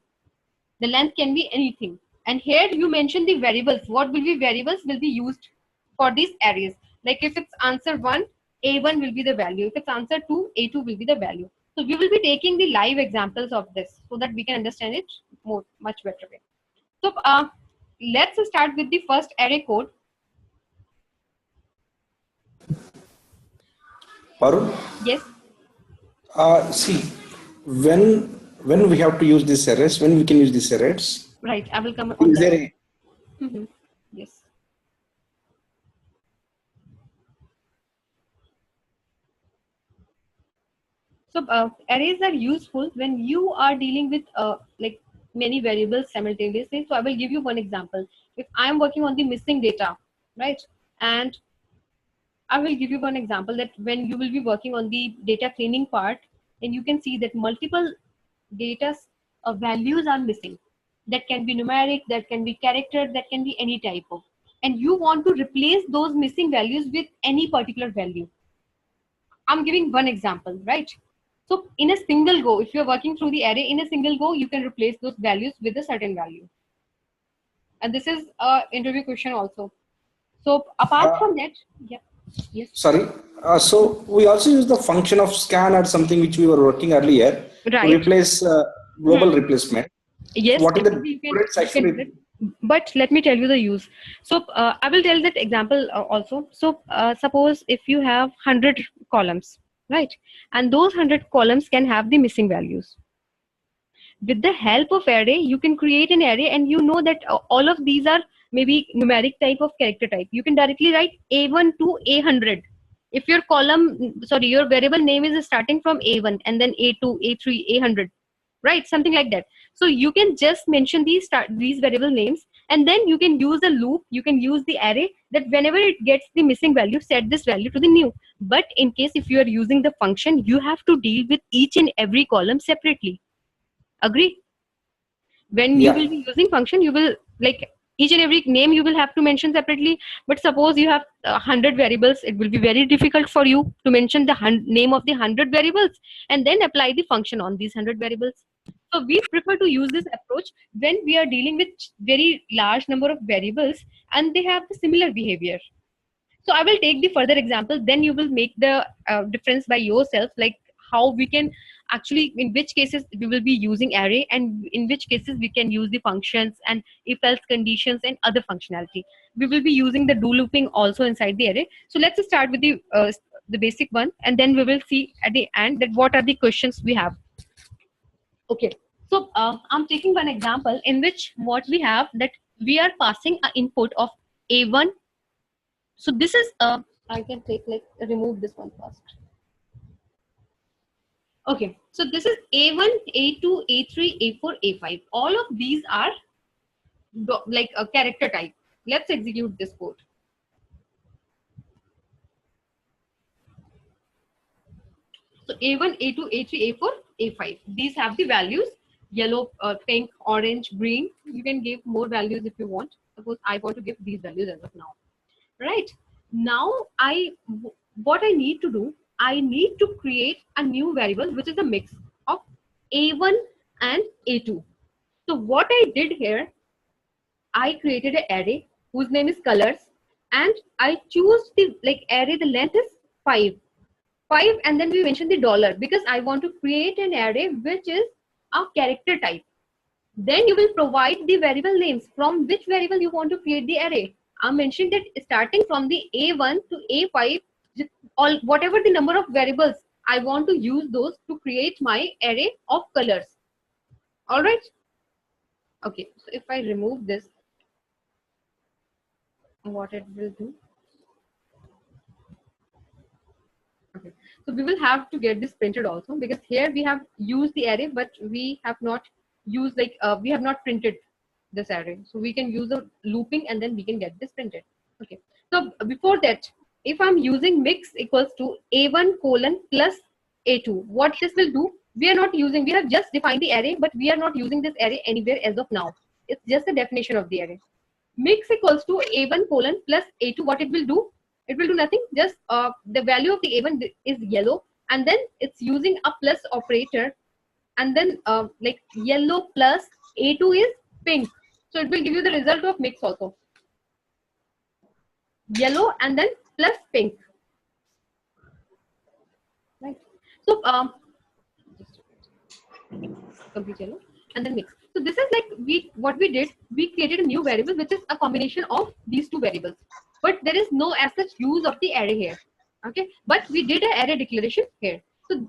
The length can be anything. And here you mention the variables. What will be variables will be used for these arrays. Like if it's answer 1, A1 will be the value. If it's answer 2, A2 will be the value. So we will be taking the live examples of this so that we can understand it much better way. So let's start with the first array code. Varun? Yes. See, when we have to use these arrays, when we can use these arrays? Right, I will come on is that. there Yes. So arrays are useful when you are dealing with like many variables simultaneously. So I will give you one example. If I am working on the missing data, right, and I will give you one example that when you will be working on the data cleaning part, and you can see that multiple data values are missing. That can be numeric, that can be character, that can be any type of. And you want to replace those missing values with any particular value. I'm giving one example, right? So in a single go, if you're working through the array, in a single go, you can replace those values with a certain value. And this is an interview question also. So apart from that, yeah. Yes. Sorry. So we also use the function of scan or something which we were working earlier Right. to replace global replacement. Yes. So what is the You difference can actually? but let me tell you the use. So I will tell that example also. So suppose if you have 100 columns, right? And those 100 columns can have the missing values. With the help of array, you can create an array, and you know that all of these are maybe numeric type of character type. You can directly write A1 to A100. If your your variable name is starting from A1 and then A2, A3, A100, right? Something like that. So you can just mention these variable names, and then you can use a loop, you can use the array, that whenever it gets the missing value, set this value to the new. But in case if you are using the function, you have to deal with each and every column separately. Agree? When you Yeah. will be using function, you will, like, each and every name you will have to mention separately. But suppose you have 100 variables, it will be very difficult for you to mention the name of the 100 variables and then apply the function on these 100 variables. So we prefer to use this approach when we are dealing with very large number of variables and they have the similar behavior. So I will take the further example, then you will make the difference by yourself, like how we can actually, in which cases we will be using array and in which cases we can use the functions and if else conditions and other functionality. We will be using the do looping also inside the array. So let's start with the basic one, and then we will see at the end that what are the questions we have. Okay, so I'm taking one example in which what we have, that we are passing an input of a1. So this is I can take, like, remove this one first. Okay, so this is A1, A2, A3, A4, A5. All of these are like a character type. Let's execute this code. So A1, A2, A3, A4, A5. These have the values: yellow, pink, orange, green. You can give more values if you want. Suppose I want to give these values as of now. Right now, what I need to do, I need to create a new variable which is a mix of a1 and a2. So what I did here, I created an array whose name is colors, and I choose the, like, array, the length is 5, and then we mention the dollar because I want to create an array which is a character type. Then you will provide the variable names from which variable you want to create the array. I mentioned that starting from the A1 to A5, all whatever the number of variables, I want to use those to create my array of colors. All right. Okay. So if I remove this, what it will do? Okay. So we will have to get this printed also, because here we have used the array, but we have not used, like, we have not printed this array. So we can use a looping and then we can get this printed. Okay. So before that, if I'm using mix equals to A1 colon plus A2, what this will do, we are not using, we have just defined the array, but we are not using this array anywhere as of now. It's just a definition of the array. Mix equals to A1 colon plus A2, what it will do? It will do nothing, just the value of the A1 is yellow, and then it's using a plus operator, and then like yellow plus A2 is pink. So it will give you the result of mix also. Yellow and then plus pink. Right. So complete yellow and then mix. So this is like what we did, we created a new variable which is a combination of these two variables. But there is no as such use of the array here. Okay, but we did an array declaration here. So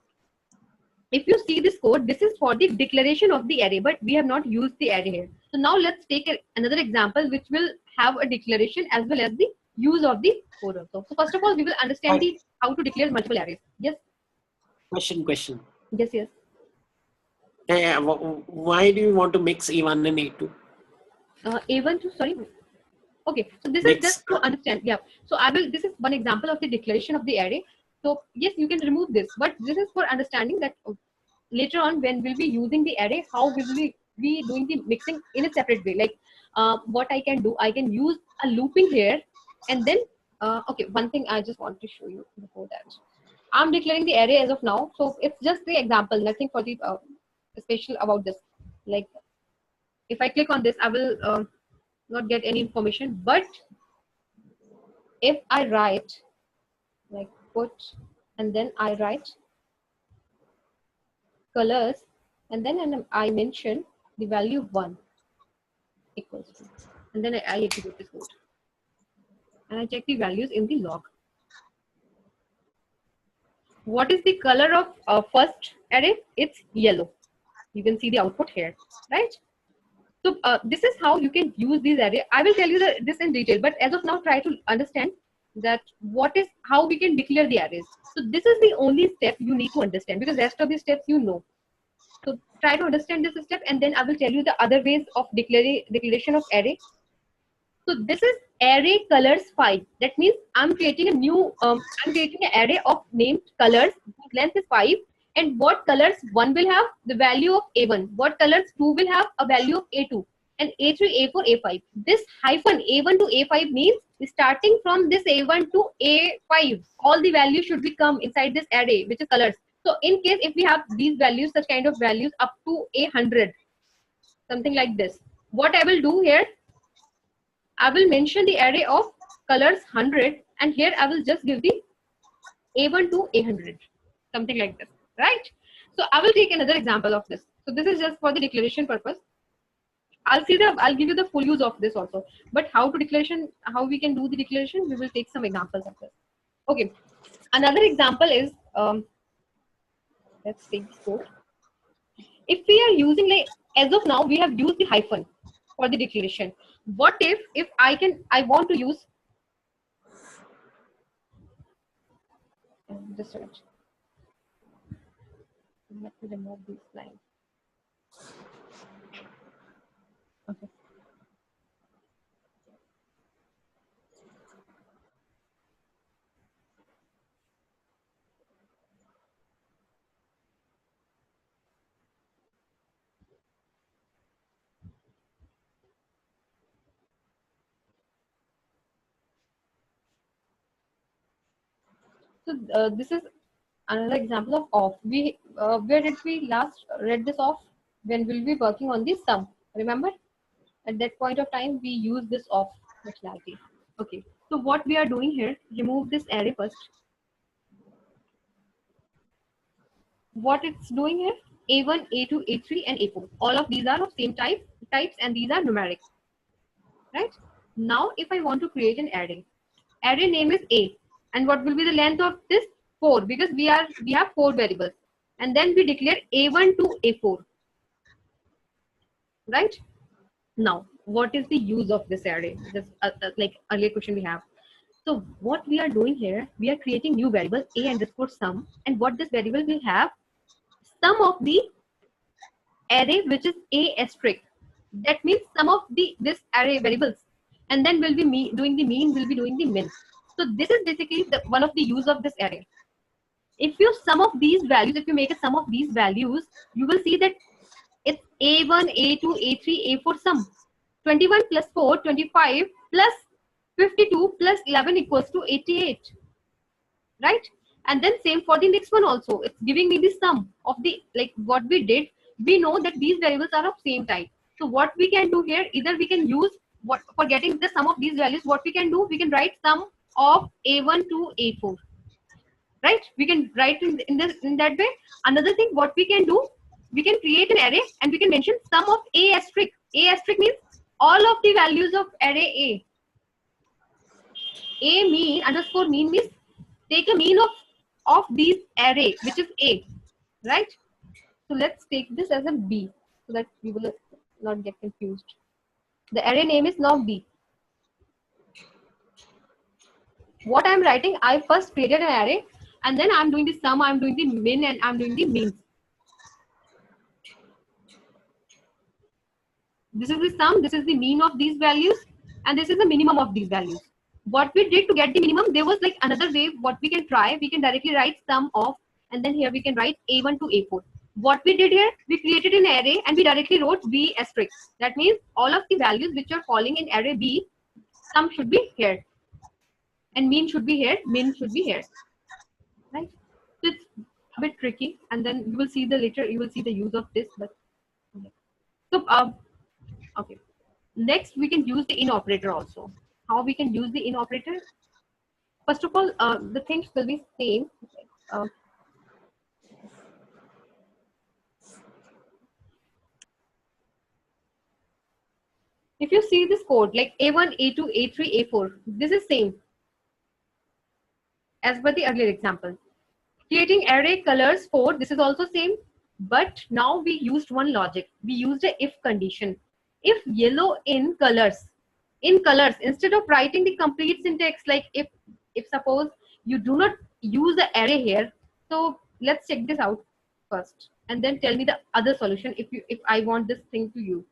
if you see this code, this is for the declaration of the array, but we have not used the array here. So now let's take another example which will have a declaration as well as the use of the code also. So first of all, we will understand the how to declare multiple arrays. Yes. Question. Yes. Yes. Why do you want to mix A1 and A2? A1 to, sorry. Okay, so this Mix. is just to understand. Yeah. So this is one example of the declaration of the array. So yes, you can remove this, but this is for understanding that later on when we'll be using the array, how we will be doing the mixing in a separate way. Like what I can do, I can use a looping here, and then okay, one thing I just want to show you before that. I'm declaring the array as of now, so it's just the example, nothing for the special about this. Like if I click on this, I will not get any information, but if I write, like, put, and then I write colors, and then I mention the value 1 equals to, and then I execute this code, and I check the values in the log. What is the color of first array? It's yellow. You can see the output here, right? So this is how you can use these array. I will tell you this in detail, but as of now, try to understand that how we can declare the arrays. So this is the only step you need to understand, because rest of the steps you know. So try to understand this step, and then I will tell you the other ways of declaration of array. So this is array colors 5. That means I'm creating I'm creating an array of named colors whose length is 5. And what colors 1 will have the value of A1, what colors 2 will have a value of A2, and A3, A4, A5. This hyphen A1 to A5 means starting from this A1 to A5, all the values should be come inside this array, which is colors. So in case if we have these values, such kind of values up to 100, something like this, what I will do here, I will mention the array of colors 100, and here I will just give the A1 to A100, something like this, right? So I will take another example of this. So this is just for the declaration purpose. I'll give you the full use of this also. But how we can do the declaration, we will take some examples of this. Okay. Another example is, let's take this code. If we are using, like, as of now, we have used the hyphen for the declaration. What if I want to use, just a minute. Let me remove these lines. Okay. So this is another example of off. Where did we last read this off? When we'll be working on this sum. Remember, at that point of time we use this off functionality. Okay. So what we are doing here, remove this array first. What it's doing here, A1, A2, A3, and A4. All of these are of same types, and these are numeric. Right? Now, if I want to create an array name is A, and what will be the length of this? 4, because we have 4 variables, and then we declare A1 to A4. Right? Now, what is the use of this array? This like earlier question we have. So what we are doing here, we are creating new variable A underscore sum, and what this variable will have, sum of the array which is A asterisk. That means sum of this array variables, and then we'll be doing the mean, we'll be doing the min. So this is basically one of the use of this array. If you sum of these values, if you make a sum of these values, you will see that it's A1, A2, A3, A4 sum. 21 plus 4, 25 plus 52 plus 11 equals to 88. Right? And then same for the next one also. It's giving me the sum of the, like what we did. We know that these variables are of same type. So what we can do here, either we can use, for getting the sum of these values, what we can do, we can write sum of A1 to A4. Right? We can write in that way. Another thing, what we can do, we can create an array and we can mention sum of A asterisk. A asterisk means all of the values of array A. A mean underscore mean means take a mean of these array, which is A. Right? So let's take this as a B, so that we will not get confused. The array name is now B. What I'm writing, I first created an array, and then I'm doing the sum, I'm doing the min, and I'm doing the means. This is the sum, this is the mean of these values, and this is the minimum of these values. What we did to get the minimum, there was like another way what we can try. We can directly write sum of, and then here we can write A1 to A4. What we did here, we created an array and we directly wrote B asterisk. That means all of the values which are falling in array B, sum should be here, and mean should be here, min should be here. Right? So it's a bit tricky, and then you will see later you will see the use of this. But okay. So okay. Next, we can use the in operator also. How we can use the in operator? First of all, the things will be same. If you see this code, like A1, A2, A3, A4, this is same as per the earlier example. Creating array colors 4, this is also same. But now we used one logic. We used a if condition. If yellow in colors, instead of writing the complete syntax, like if suppose you do not use the array here, so let's check this out first, and then tell me the other solution if I want this thing to use.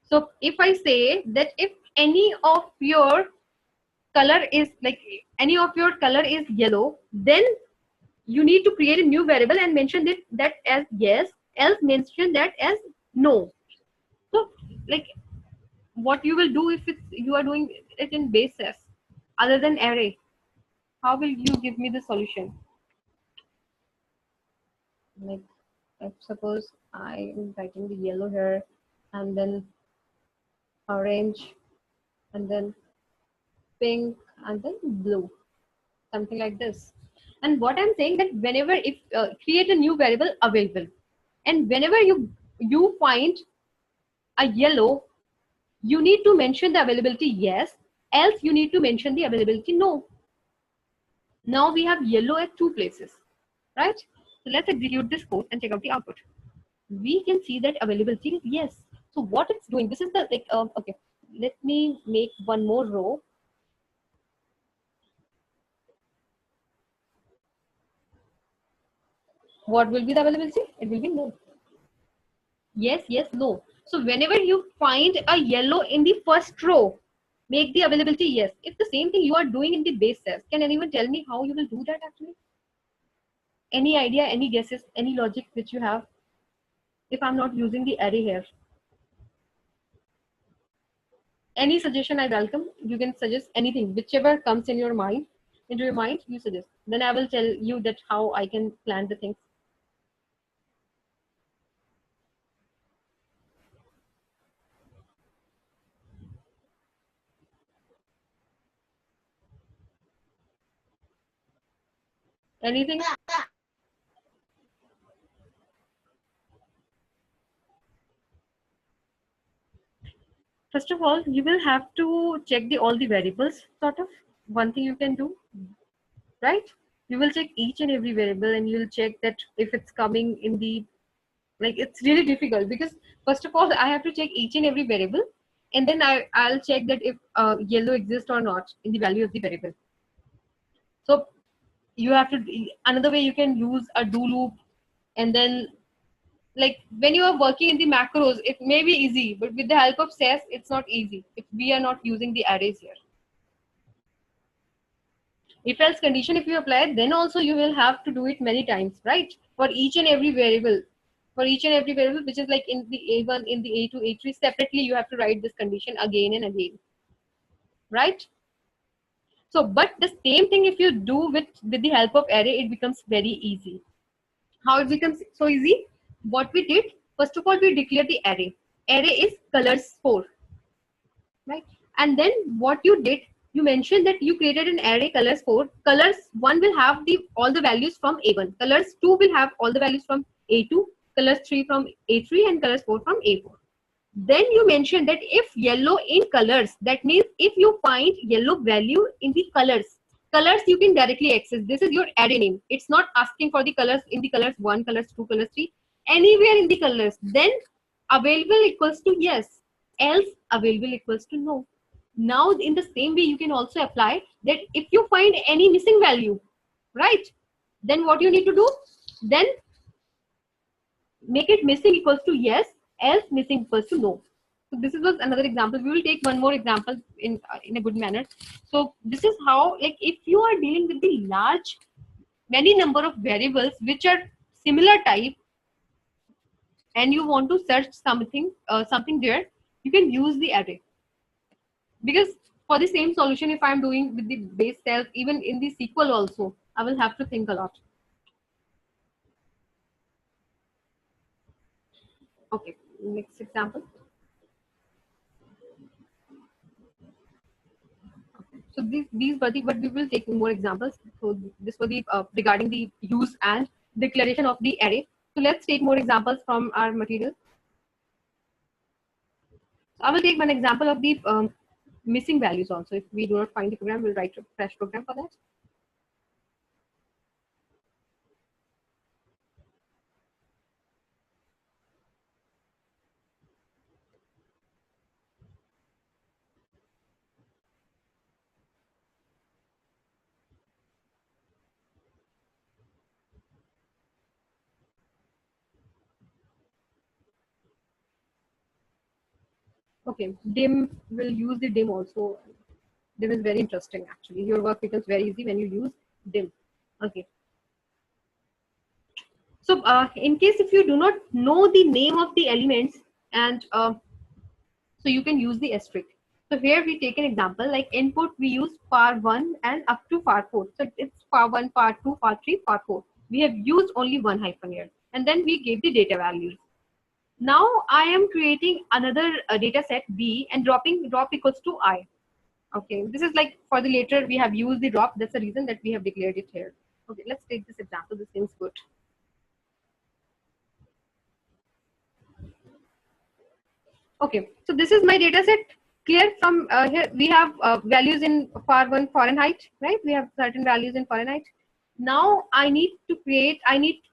So if I say that if any of your color is like any of your color is yellow, then you need to create a new variable and mention that as yes, else mention that as no. So like what you will do if it's you are doing it in basis other than array, how will you give me the solution? Like if suppose I am writing the yellow here and then orange and then pink and then blue, something like this. And what I'm saying that whenever if create a new variable available, and whenever you find a yellow, you need to mention the availability yes, else you need to mention the availability no. Now we have yellow at two places, right? So let's execute this code and check out the output. We can see that availability is yes. So what it's doing, this is the like okay, let me make one more row. What will be the availability? It will be no. Yes, yes, no. So whenever you find a yellow in the first row, make the availability yes. If the same thing you are doing in the base cells, can anyone tell me how you will do that actually? Any idea, any guesses, any logic which you have? If I'm not using the array here. Any suggestion I welcome. You can suggest anything, whichever comes in your mind, into your mind, you suggest. Then I will tell you that how I can plan the things. Anything? First of all, you will have to check all the variables, sort of. One thing you can do, right? You will check each and every variable and you'll check that if it's coming in the, like it's really difficult because first of all, I have to check each and every variable and then I'll check that if yellow exists or not in the value of the variable. So you have to, another way you can use a do loop, and then like when you are working in the macros, it may be easy, but with the help of SAS, it's not easy if we are not using the arrays here. If else condition, if you apply, then also you will have to do it many times, right? For each and every variable, which is like in the A1, in the A2, A3, separately, you have to write this condition again and again, right? So, but the same thing if you do with the help of array, it becomes very easy. How it becomes so easy? What we did, first of all, we declare the array. Array is colors 4, right? And then what you did, you mentioned that you created an array colors 4. Colors 1 will have the all the values from A1. Colors 2 will have all the values from A2. Colors 3 from A3 and colors 4 from A4. Then you mentioned that if yellow in colors, that means if you find yellow value in the colors you can directly access. This is your array name. It's not asking for the colors in the colors 1, colors 2, colors 3, anywhere in the colors. Then available equals to yes, else available equals to no. Now in the same way you can also apply that if you find any missing value, right? Then what you need to do? Then make it missing equals to yes, else missing equals to no. So this was another example. We will take one more example in a good manner. So this is how, like if you are dealing with the large many number of variables which are similar type and you want to search something there, you can use the array. Because for the same solution, if I'm doing with the base cells, even in the SQL also, I will have to think a lot. Okay, next example. So these were the, but we will take more examples. So this was the regarding the use and declaration of the array. So let's take more examples from our material. So I will take one example of the missing values also. If we do not find the program, we'll write a fresh program for that. Okay, dim will use the dim also. Dim is very interesting actually. Your work becomes very easy when you use dim. Okay. So in case if you do not know the name of the elements, and so you can use the asterisk. So here we take an example like input we use far1 and up to far4. So it's far1, far2, far3, far4. We have used only one hyphen here, and then we gave the data values. Now I am creating another data set B and dropping drop equals to I. Okay, this is like for the later we have used the drop. That's the reason that we have declared it here. Okay, let's take this example. This seems good. Okay, so this is my data set. Clear from here we have values in far1 Fahrenheit, right? We have certain values in Fahrenheit. Now I need to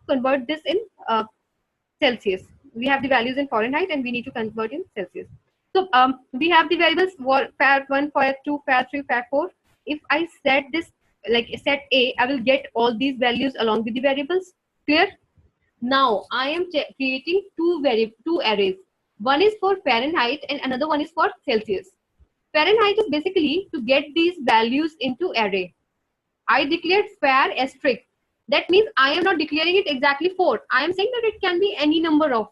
convert this in Celsius. We have the values in Fahrenheit and we need to convert in Celsius. So we have the variables for far1, far2, far3, far4. If I set this like set A, I will get all these values along with the variables. Clear? Now I am creating two arrays. One is for Fahrenheit and another one is for Celsius. Fahrenheit is basically to get these values into array. I declared far asterisk. That means I am not declaring it exactly 4. I am saying that it can be any number of,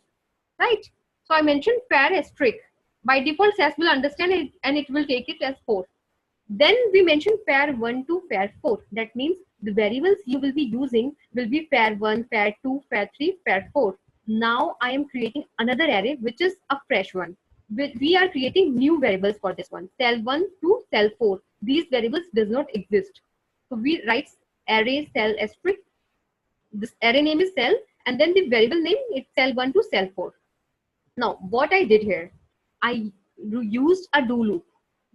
right? So I mentioned far asterisk. By default, SAS will understand it and it will take it as 4. Then we mentioned far1 to far4. That means the variables you will be using will be far1, far2, far3, far4. Now I am creating another array which is a fresh one. We are creating new variables for this one, cell1 to cell4. These variables does not exist. So we write array cell asterisk. This array name is cell and then the variable name is cell1 to cell4. Now what I did here, I used a do loop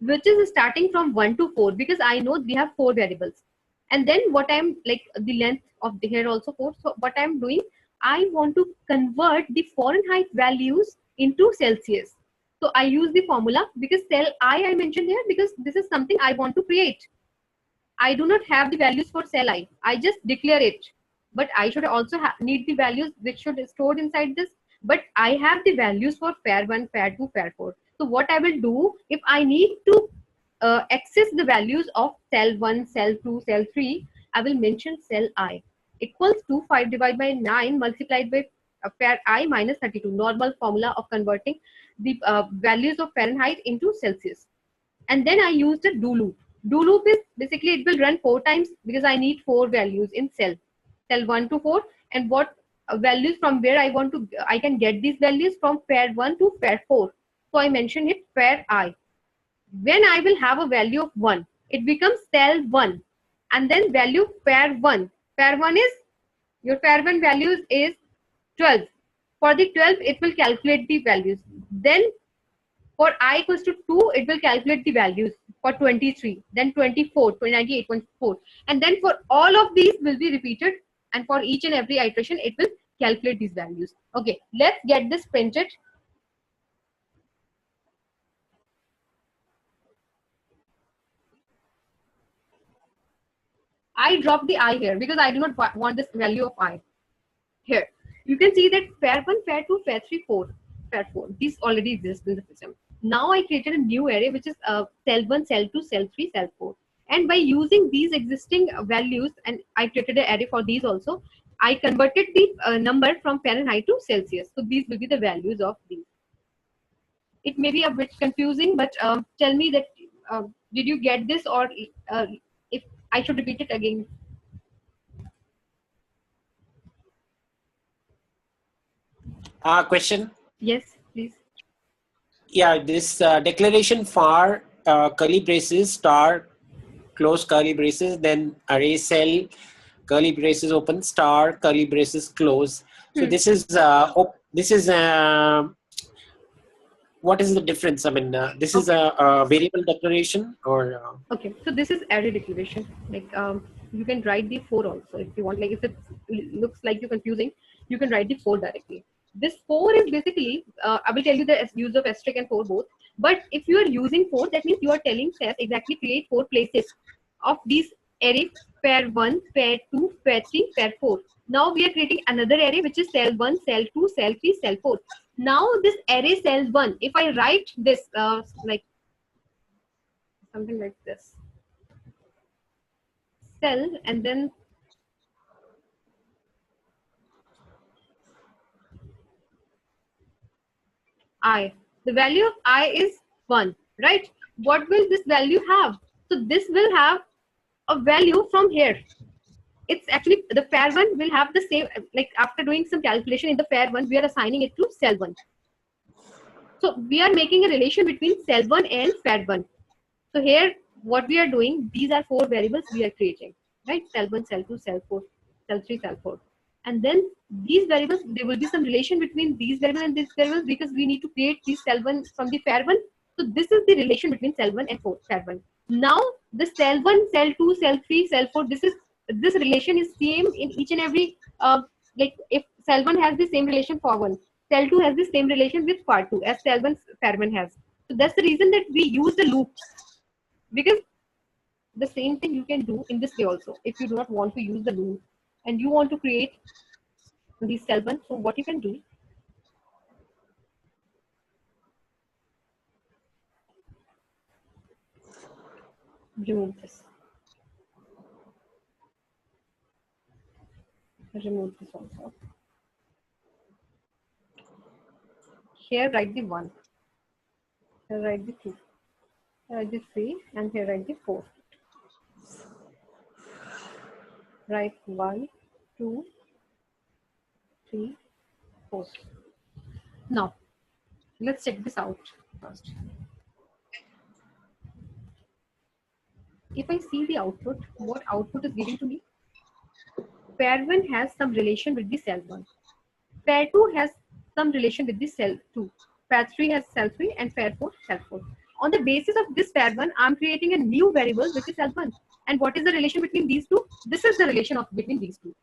which is starting from 1 to 4 because I know we have 4 variables. And then what I'm like the length of the here also 4. So what I'm doing, I want to convert the Fahrenheit values into Celsius. So I use the formula because cell I mentioned here because this is something I want to create. I do not have the values for cell I. I just declare it. But I should also need the values which should be stored inside this. But I have the values for far1, far2, far4. So what I will do, if I need to access the values of cell 1, cell 2, cell 3, I will mention cell I equals to 5 divided by 9 multiplied by far I minus 32. Normal formula of converting the values of Fahrenheit into Celsius. And then I used a do loop. Do loop is basically it will run 4 times because I need 4 values in cell 1 to 4, and what values from where I can get these values from far1 to far4. So I mentioned it far I. When I will have a value of 1, it becomes cell 1 and then value far1. Far1 is your far1 values is 12. For the 12 it will calculate the values. Then for I equals to 2 it will calculate the values for 23, then 24, 98.4, and then for all of these will be repeated, and for each and every iteration it will calculate these values. Okay, let's get this printed. I drop the I here because I do not want this value of I. Here, you can see that far1, far2, far3, far4. These already exist in the system. Now I created a new array which is cell1, cell2, cell3, cell4. And by using these existing values, and I created an array for these also, I converted the number from Fahrenheit to Celsius. So these will be the values of these. It may be a bit confusing, but tell me that did you get this, or if I should repeat it again? Question. Yes, please. Yeah, this declaration far curly braces star close curly braces, then array cell curly braces open star curly braces close. So this is what is the difference? I mean, this is a variable declaration or okay, so this is array declaration. Like you can write the 4 also if you want. Like if it looks like you confusing, you can write the 4 directly. This 4 is basically I will tell you the use of asterisk and 4 both. But if you are using 4, that means you are telling SAS exactly create 4 places of these array pair 1, pair 2, pair 3, pair 4. Now we are creating another array which is cell 1, cell 2, cell 3, cell 4. Now this array cell 1, if I write this like something like this, cell and then I, the value of I is 1, right? What will this value have? So this will have a value from here. It's actually the fair one will have the same, like after doing some calculation in the fair one, we are assigning it to cell 1. So we are making a relation between cell 1 and fair 1. So here what we are doing, these are 4 variables we are creating, right? Cell 1, cell 2, cell 4, cell 3, cell 4. And then these variables, there will be some relation between these variables and these variables because we need to create these cell 1 from the fair 1. So this is the relation between cell 1 and fair 1. Now the cell 1, cell 2, cell 3, cell 4, this relation is same in each and every, like if cell 1 has the same relation for 1, cell 2 has the same relation with far 2 as cell 1 fair 1 has. So that's the reason that we use the loops, because the same thing you can do in this way also. If you do not want to use the loop and you want to create these cell 1, so what you can do, remove this, also. Here write the 1, here write the 2, here write the 3, and here write the 4. Write 1, 2, 3, 4. Now let's check this out first. If I see the output, what output is giving to me? Pair 1 has some relation with the cell 1. Pair 2 has some relation with the cell 2. Pair 3 has cell 3 and pair 4 cell 4. On the basis of this pair 1, I'm creating a new variable which is cell 1. And what is the relation between these two? This is the relation between these two.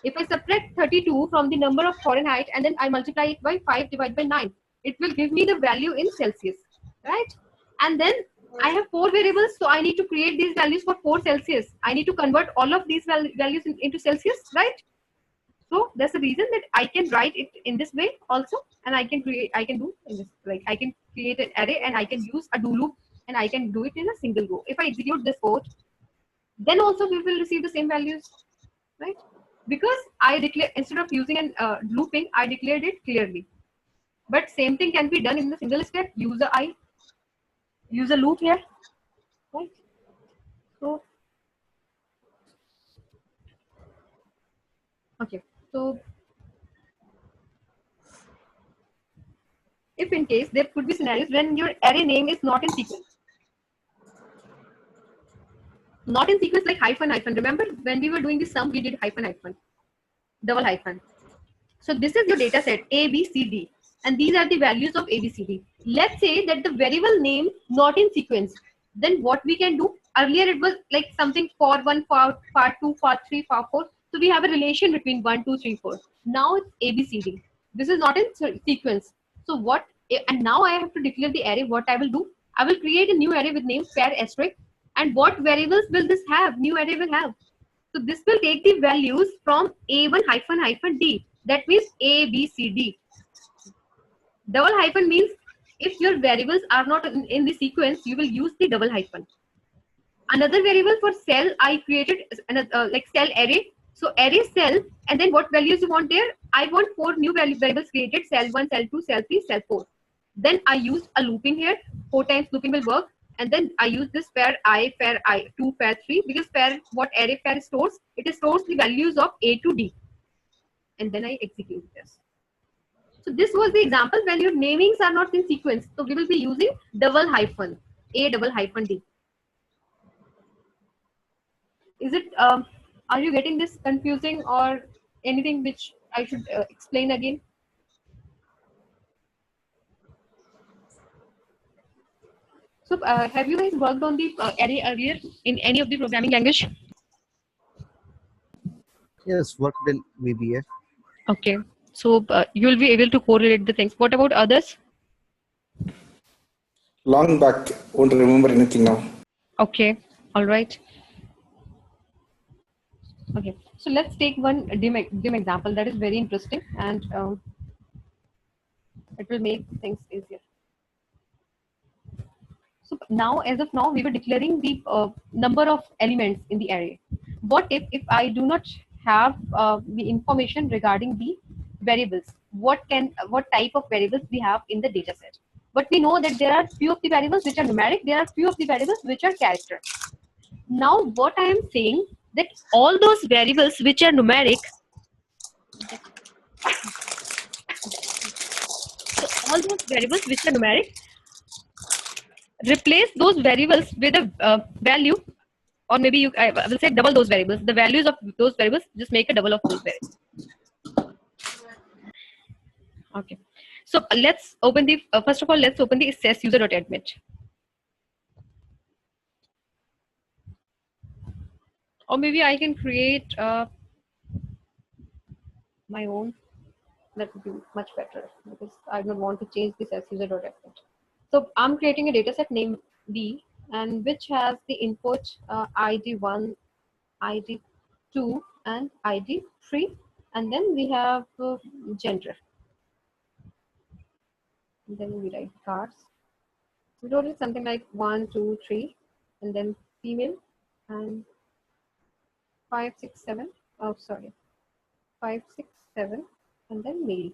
If I subtract 32 from the number of Fahrenheit and then I multiply it by 5 divided by 9, it will give me the value in Celsius, right? And then I have 4 variables, so I need to create these values for 4 Celsius. I need to convert all of these values into Celsius, right? So that's the reason that I can write it in this way also, and I can do in this, like I can create an array and I can use a do loop and I can do it in a single go. If I execute this code, then also we will receive the same values, right? Because I declare, instead of using an looping, I declared it clearly. But same thing can be done in the single step. Use a loop here, right? So okay, so if in case there could be scenarios when your array name is not in sequence. Not in sequence like hyphen hyphen. Remember when we were doing the sum, we did hyphen hyphen, double hyphen. So this is your data set A, B, C, D. And these are the values of A, B, C, D. Let's say that the variable name not in sequence. Then what we can do? Earlier it was like something for 1, for 2, for 3, for 4. So we have a relation between 1, 2, 3, 4. Now it's A, B, C, D. This is not in sequence. So what, and now I have to declare the array. What I will do? I will create a new array with name pair asterisk. And what variables will this have? New array will have. So this will take the values from A1 hyphen hyphen D. That means A, B, C, D. Double hyphen means if your variables are not in the sequence, you will use the double hyphen. Another variable for cell, I created like cell array. So array cell, and then what values you want there? I want 4 new variables created, cell 1, cell 2, cell 3, cell 4. Then I used a looping here. 4 times looping will work. And then I use this pair I, 2, pair 3, because pair, what array pair stores? It stores the values of A to D. And then I execute this. So this was the example when your namings are not in sequence. So we will be using double hyphen, A double hyphen D. Is it, are you getting this confusing or anything which I should explain again? So have you guys worked on the array earlier in any of the programming language? Yes, worked in VBA. Okay. So you'll be able to correlate the things. What about others? Long back, won't remember anything now. Okay. All right. Okay, so let's take one dim example that is very interesting, and it will make things easier. So now, as of now, we were declaring the number of elements in the array. What if I do not have the information regarding the variables? What type of variables we have in the data set? But we know that there are few of the variables which are numeric. There are few of the variables which are character. Now, what I am saying that all those variables which are numeric, so all those variables which are numeric, replace those variables with a value, or maybe I will say double those variables. The values of those variables, just make a double of those variables. Okay. So let's open the first of all, let's open the access user.admit. Or maybe I can create my own. That would be much better because I don't want to change this as user.admit. So I'm creating a dataset named B, and which has the input ID1, ID2, and ID3, and then we have gender. And then we write cars. We wrote it something like 1, 2, 3, and then female, and 5, 6, 7. Oh, sorry, 5, 6, 7, and then male.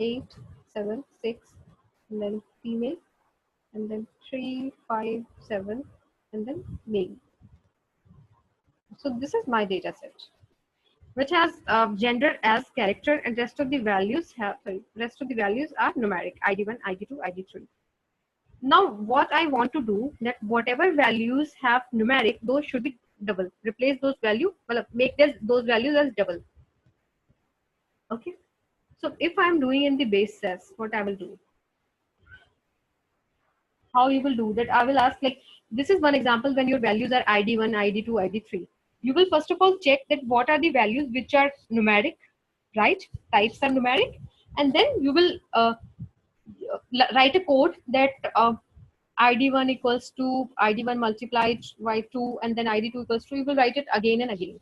8, 7, 6, and then female, and then 3, 5, 7, and then male. So this is my data set, which has gender as character, and rest of the values are numeric: ID1, ID2, ID3. Now, what I want to do, that whatever values have numeric, those should be double. Replace those values, well, make those values as double. Okay. So if I'm doing in the base sets, what I will do? How you will do that? I will ask, like, this is one example when your values are ID1, ID2, ID3. You will first of all check that what are the values which are numeric, right? Types are numeric, and then you will write a code that ID1 equals to ID1 multiplied by 2, and then ID2 equals to, you will write it again and again.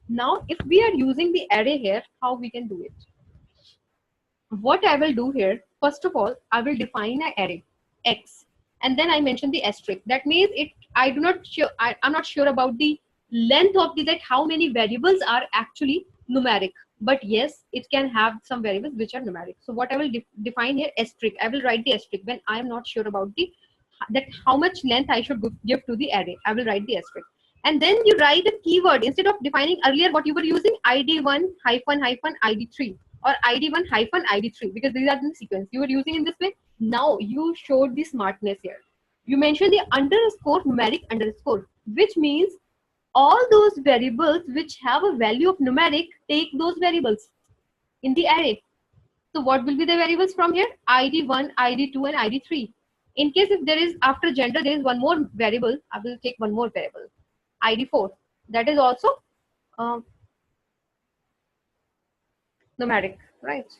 Now, if we are using the array here, how we can do it? What I will do here, first of all, I will define an array X, and then I mention the asterisk. That means I'm not sure about the length of that how many variables are actually numeric, but yes, it can have some variables which are numeric. So what I will define here, asterisk. I will write the asterisk when I am not sure about that how much length I should give to the array. I will write the asterisk. And then you write a keyword instead of defining earlier what you were using, ID1 hyphen hyphen ID3 or ID1 hyphen ID3, because these are the sequence you were using in this way. Now you showed the smartness here. You mentioned the underscore numeric underscore, which means all those variables which have a value of numeric, take those variables in the array. So what will be the variables from here? ID1, ID2, and ID3. In case if there is after gender, there is one more variable, I will take one more variable, ID4. That is also numeric, right?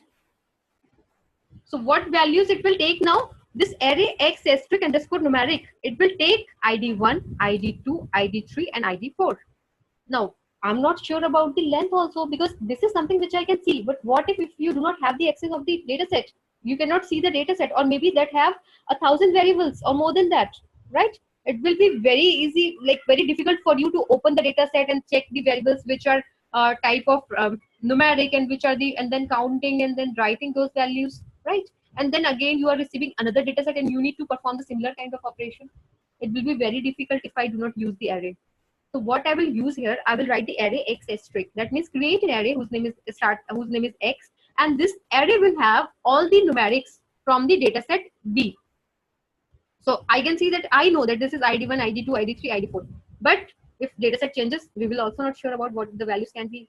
So what values it will take now? This array X asterisk underscore numeric, it will take ID1, ID2, ID3, and ID4. Now, I'm not sure about the length also, because this is something which I can see. But what if you do not have the access of the data set? You cannot see the data set, or maybe that have 1,000 variables or more than that, right? It will be very easy, like very difficult for you to open the data set and check the variables which are type of numeric and which are and then counting and then writing those values, right? And then again, you are receiving another data set and you need to perform the similar kind of operation. It will be very difficult if I do not use the array. So what I will use here, I will write the array X asterisk. That means create an array whose name is X, and this array will have all the numerics from the dataset B. So I can see that I know that this is ID1, ID2, ID3, ID4. But if dataset changes, we will also not sure about what the values can be.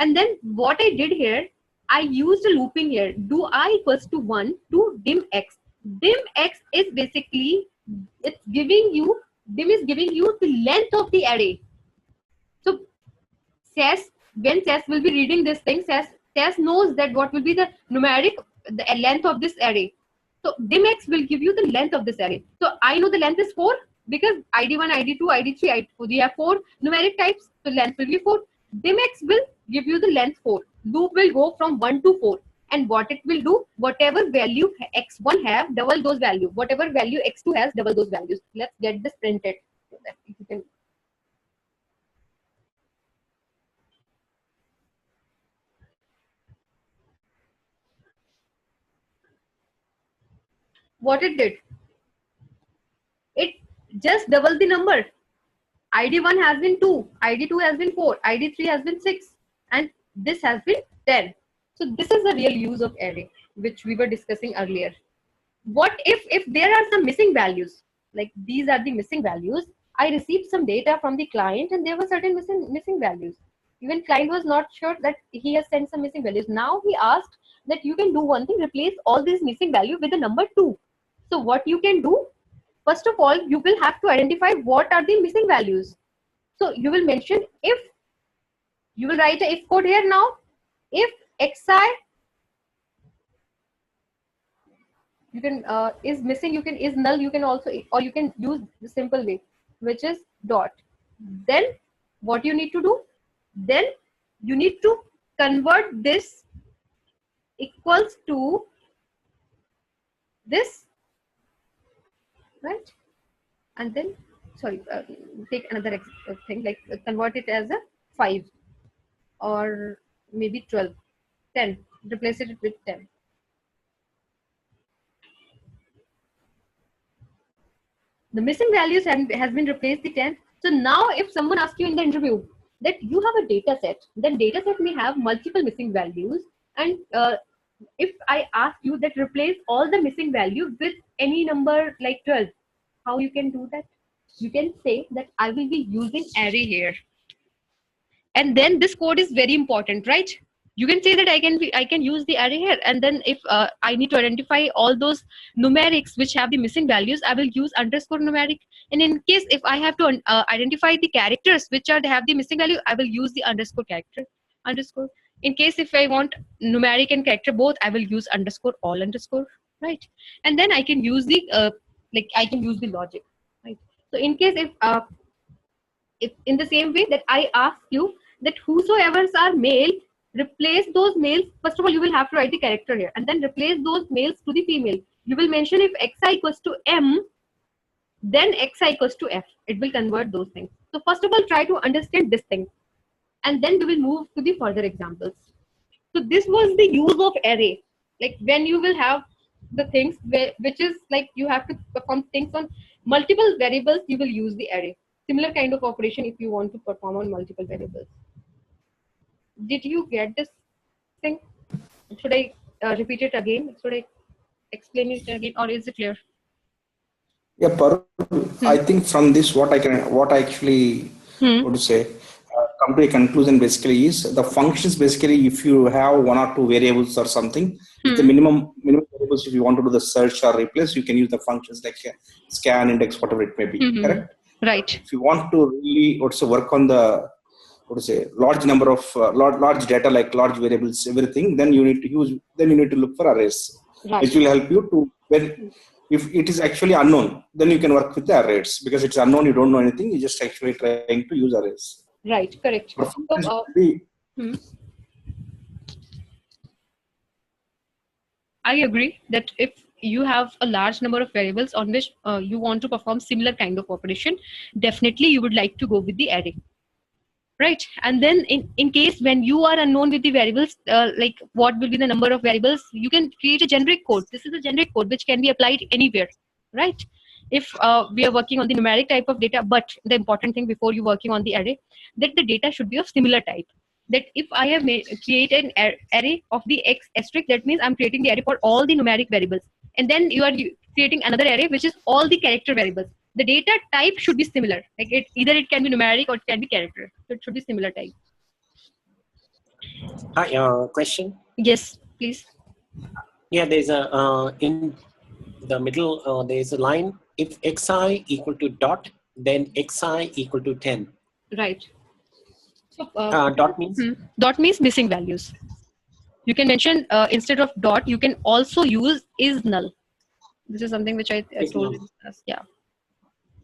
And then what I did here, I used a looping here. Do I equals to 1 to dim X. Dim X is basically, it's giving you, dim is giving you the length of the array. So when SAS will be reading this thing, SAS knows that what will be the numeric, the length of this array. So dim X will give you the length of this array. So I know the length is 4 because ID1, ID2, ID3, ID4, we have 4 numeric types. So length will be 4. Dimex will give you the length 4. Loop will go from 1 to 4. And what it will do, whatever value x1 have, double those values. Whatever value x2 has, double those values. Let's get this printed so that you can. What it did, it just double the number. ID1 has been 2, ID2 has been 4, ID3 has been 6, and this has been 10. So this is the real use of array, which we were discussing earlier. What if there are some missing values, like these are the missing values? I received some data from the client and there were certain missing values. Even client was not sure that he has sent some missing values. Now he asked that you can do one thing, replace all these missing value with the number 2. So what you can do, first of all, you will have to identify what are the missing values. So you will mention if, you will write a if code here now. If xi, you can is missing, you can is null, you can also, or you can use the simple way, which is dot. Then what you need to do, then you need to convert this equals to this, right? And then sorry, take another thing, like convert it as a 5 or maybe 12, 10, replace it with 10. The missing values has been replaced the 10. So now if someone asks you in the interview that you have a data set, then data set may have multiple missing values, and if I ask you that replace all the missing value with any number like 12, how you can do that? You can say that I will be using array here, and then this code is very important, right? You can say that I can use the array here, and then if I need to identify all those numerics which have the missing values, I will use underscore numeric. And in case if I have to identify the characters which have the missing value, I will use the underscore character underscore. In case if I want numeric and character both, I will use underscore all underscore, right? And then I can use the I can use the logic, right? So in case if in the same way that I ask you that whosoever are male, replace those males. First of all, you will have to write the character here, and then replace those males to the female. You will mention if xi equals to m, then xi equals to f. It will convert those things. So first of all, try to understand this thing, and then we will move to the further examples. So this was the use of array. Like when you will have the things which is like you have to perform things on multiple variables, you will use the array. Similar kind of operation if you want to perform on multiple variables. Did you get this thing? Should I repeat it again? Should I explain it again, or is it clear? Yeah, Parul, I think from this, what I actually want to say, come to a conclusion basically is the functions basically, if you have one or two variables or something, the minimum variables, if you want to do the search or replace, you can use the functions like scan, index, whatever it may be, correct? Right. If you want to really also work on the, large number of, large data, like large variables, everything, then you need to look for arrays. Right. Which will help you to, when, if it is actually unknown, then you can work with the arrays, because it's unknown, you don't know anything, you're just actually trying to use arrays. Right, correct. So, I agree that if you have a large number of variables on which you want to perform similar kind of operation, definitely you would like to go with the array. Right. And then in case when you are unknown with the variables, like what will be the number of variables, you can create a generic code. This is a generic code which can be applied anywhere, right? If we are working on the numeric type of data, but the important thing before you working on the array, that the data should be of similar type. That if I have created an array of the x asterisk, that means I'm creating the array for all the numeric variables. And then you are creating another array which is all the character variables. The data type should be similar. Like either it can be numeric or it can be character. So it should be similar type. Hi, question? Yes, please. Yeah, there's a in the middle there's a line. If xi equal to dot, then xi equal to 10. Right. So dot means dot means missing values. You can mention instead of dot, you can also use is null. This is something which I told you. Yeah.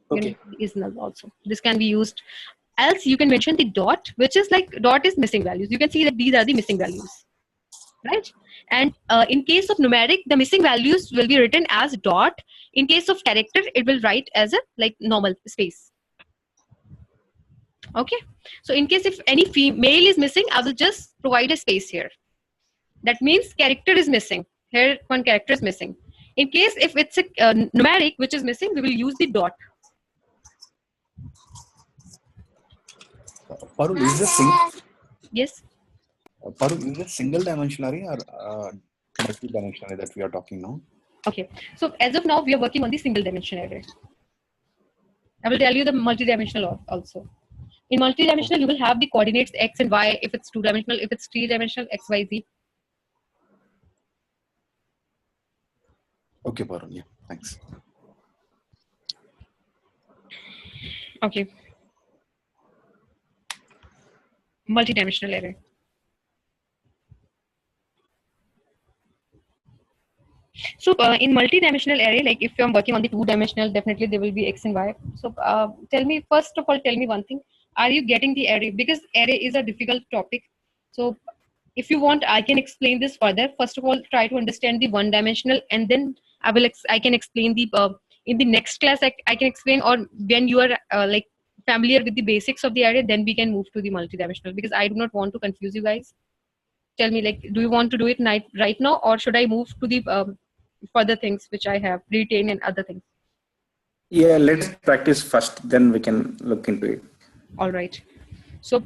Okay. Is null also. This can be used Else you can mention the dot, which is like dot is missing values. You can see that these are the missing values, right? And in case of numeric, the missing values will be written as dot. In case of character, it will write as a like normal space. Okay. So in case if any female is missing, I will just provide a space here. That means character is missing. Here one character is missing. In case if it's a numeric which is missing, we will use the dot. Parul, is this Yes. Parul, is it single dimensionary or multi-dimensionary that we are talking now? Okay. So as of now, we are working on the single dimension array. I will tell you the multi-dimensional also. In multi-dimensional, you will have the coordinates x and y. If it's two-dimensional, if it's three-dimensional, x, y, z. Okay, Parul. Yeah, thanks. Okay. Multi-dimensional array. So in multi-dimensional array, like if I'm working on the two-dimensional, definitely there will be x and y. So tell me, first of all, tell me one thing. Are you getting the array? Because array is a difficult topic. So if you want, I can explain this further. First of all, try to understand the one-dimensional, and then I can explain the in the next class. I can explain, or when you are like familiar with the basics of the array, then we can move to the multi-dimensional. Because I do not want to confuse you guys. Tell me, like, do you want to do it right now, or should I move to the further things which I have retained and other things? Yeah, let's practice first, then we can look into it. All right. So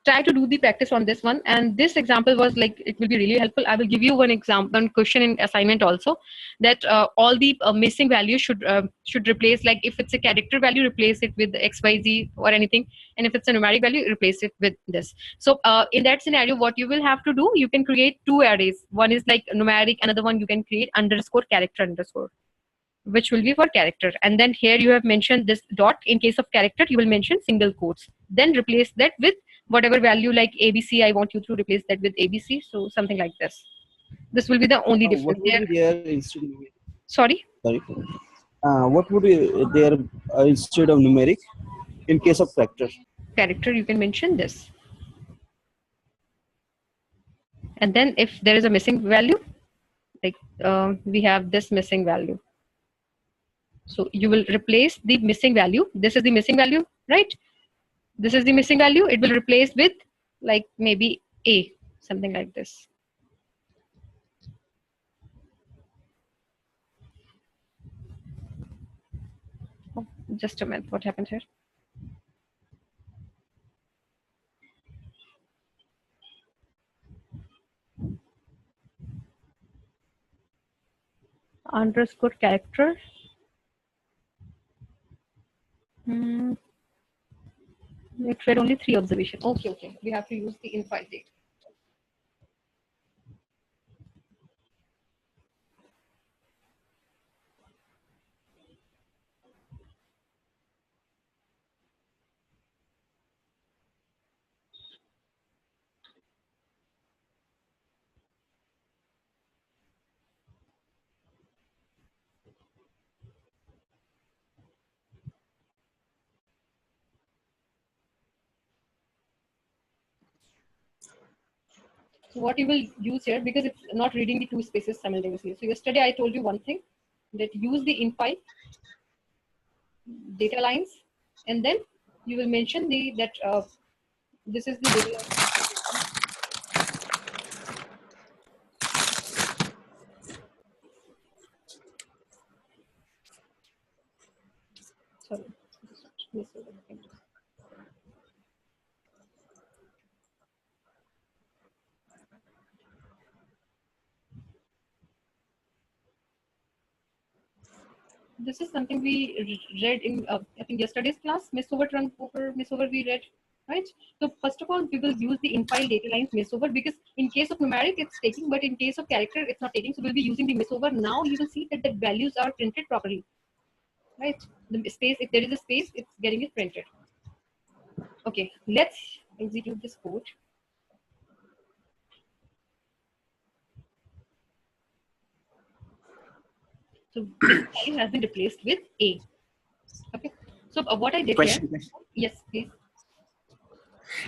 try to do the practice on this one. And this example was like, it will be really helpful. I will give you one example, one question in assignment also, that all the missing values should replace, like if it's a character value, replace it with XYZ or anything. And if it's a numeric value, replace it with this. So in that scenario, what you will have to do, you can create two arrays. One is like numeric, another one you can create underscore character underscore, which will be for character. And then here you have mentioned this dot. In case of character, you will mention single quotes. Then replace that with whatever value, like ABC. I want you to replace that with ABC. So something like this. This will be the only What difference. would be there instead of numeric? Sorry? Sorry. What would be there instead of numeric in case of character? Character, you can mention this. And then if there is a missing value, like we have this missing value. So you will replace the missing value. This is the missing value, right? This is the missing value. It will replace with like maybe A, something like this. Oh, just a minute. What happened here? Underscore character. It read only 3 observation. Okay. We have to use the in-file date. So what you will use here, because it's not reading the two spaces simultaneously. So yesterday I told you one thing, that use the in-file data lines, and then you will mention that this is the data line. Sorry. This is something we read in I think yesterday's class. Miss over we read, right? So first of all, we will use the in-file data lines miss over, because in case of numeric it's taking, but in case of character it's not taking. So we'll be using the miss over. Now you will see that the values are printed properly, right? The space, if there is a space, it's getting it printed. Okay, let's execute this code. So this value has been replaced with A. Okay. So what I did Question. here, yes, please.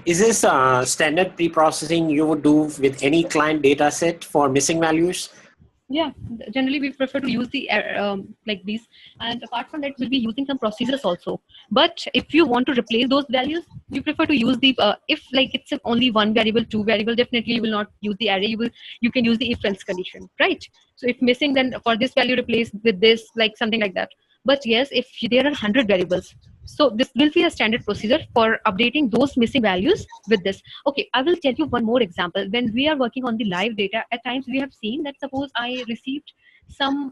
Is this standard pre-processing you would do with any client data set for missing values? Yeah, generally we prefer to use the like these, and apart from that, we'll be using some procedures also. But if you want to replace those values, you prefer to use the if like it's only one variable, two variable, definitely you will not use the array. You can use the if-else condition, right? So if missing, then for this value replace with this, like something like that. But yes, if there are 100 variables, so this will be a standard procedure for updating those missing values with this. Okay, I will tell you one more example. When we are working on the live data, at times we have seen that suppose I received some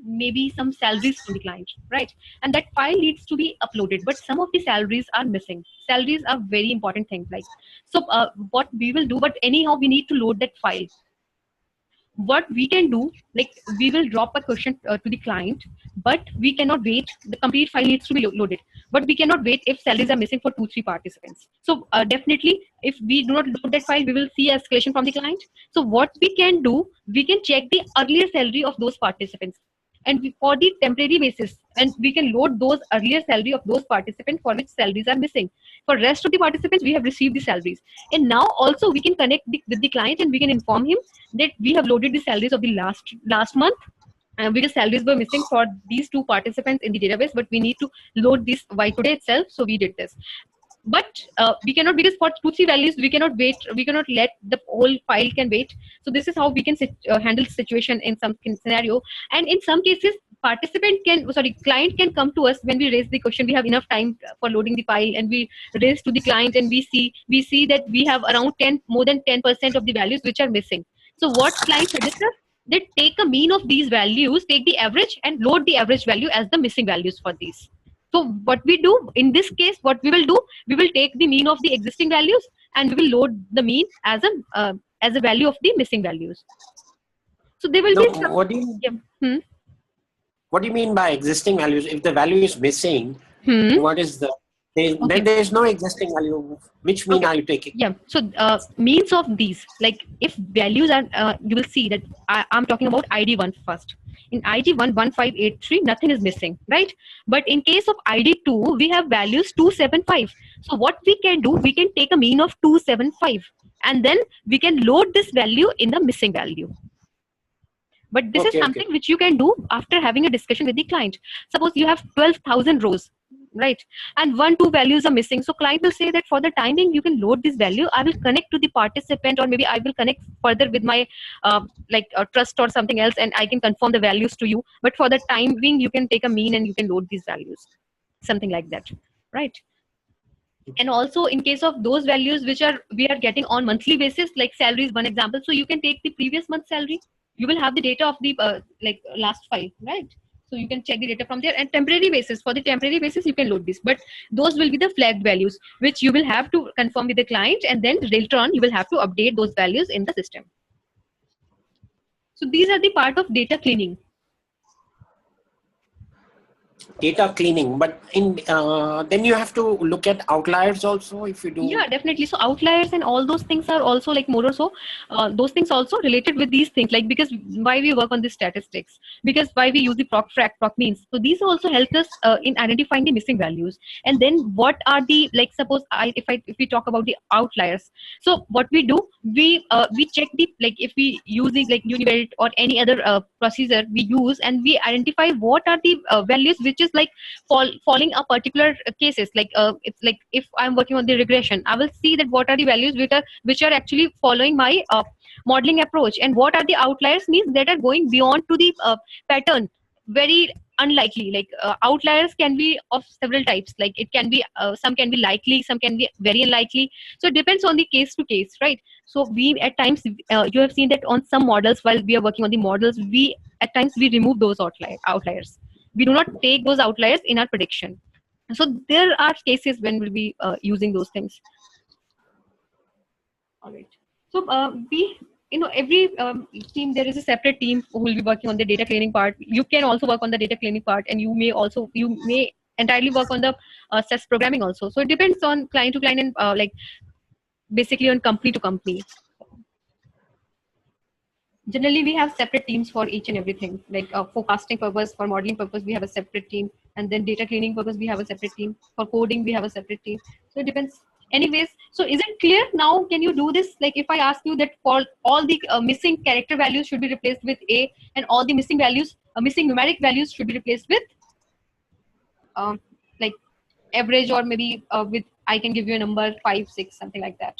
maybe some salaries from the client, right? And that file needs to be uploaded, but some of the salaries are missing. Salaries are very important thing. Like so, what we will do, but anyhow we need to load that file. What we can do, like we will drop a question to the client, but we cannot wait. The complete file needs to be loaded, but we cannot wait if salaries are missing for 2 3 participants. So definitely if we do not load that file, we will see escalation from the client. So what we can do, we can check the earlier salary of those participants, and for the temporary basis, and we can load those earlier salary of those participants for which salaries are missing. For rest of the participants, we have received the salaries, and now also we can connect with the client, and we can inform him that we have loaded the salaries of the last month, because salaries were missing for these two participants in the database, but we need to load this by today itself, so we did this. But we cannot, because for 2 3 values we cannot wait, we cannot let the whole file can wait. So this is how we can handle situation in some scenario. And in some cases, participant can, sorry, client can come to us when we raise the question. We have enough time for loading the file, and we raise to the client, and we see that we have around 10, more than 10% of the values which are missing. So what client suggests us, they take a mean of these values, take the average, and load the average value as the missing values for these. So what we do in this case, what we will do, we will take the mean of the existing values, and we will load the mean as a value of the missing values. So there will No, be some. Yeah. What do you mean by existing values? If the value is missing, what is the Okay. then there is no existing value. Which mean Okay. are you taking? Yeah. So means of these, like if values are, you will see that I'm talking about ID1 first. In ID1 1583, nothing is missing, right? But in case of ID2, we have values 275. So what we can do, we can take a mean of 275, and then we can load this value in the missing value. But this is something which you can do after having a discussion with the client. Suppose you have 12,000 rows, right? And 1 2 values are missing. So client will say that for the timing, you can load this value. I will connect to the participant, or maybe I will connect further with my trust or something else, and I can confirm the values to you. But for the time being, you can take a mean and you can load these values, something like that, right? And also in case of those values which are we are getting on monthly basis, like salary is one example. So you can take the previous month's salary. You will have the data of the last 5, right? So you can check the data from there. And temporary basis, for the temporary basis, you can load this, but those will be the flagged values which you will have to confirm with the client, and then later on you will have to update those values in the system. So these are the part of data cleaning. Data cleaning, but in then you have to look at outliers also if you do. Yeah, definitely. So outliers and all those things are also like more or so those things also related with these things, like because why we work on the statistics, because why we use the proc means. So these also help us in identifying the missing values. And then what are the, like suppose if we talk about the outliers, so what we do, we check the, like if we use the like univariate or any other procedure we use, and we identify what are the values which is like falling a particular cases, like it's like if I'm working on the regression, I will see that what are the values which are actually following my modeling approach, and what are the outliers means that are going beyond to the pattern, very unlikely. Like outliers can be of several types, like it can be some can be likely, some can be very unlikely. So it depends on the case to case, right? So we at times you have seen that on some models, while we are working on the models, we at times we remove those outliers. We do not take those outliers in our prediction. So there are cases when we'll be using those things. All right. So we, every team, there is a separate team who will be working on the data cleaning part. You can also work on the data cleaning part, and you may entirely work on the SAS programming also. So it depends on client to client, and like basically on company to company. Generally, we have separate teams for each and everything. Like forecasting purpose, for modeling purpose, we have a separate team. and then data cleaning purpose we have a separate team. For coding we have a separate team. So it depends. Anyways, so is it clear now? Can you do this? Like if I ask you that for all the missing character values should be replaced with A, and all the missing values, missing numeric values should be replaced with like average, or maybe with, I can give you a number 5, 6, something like that.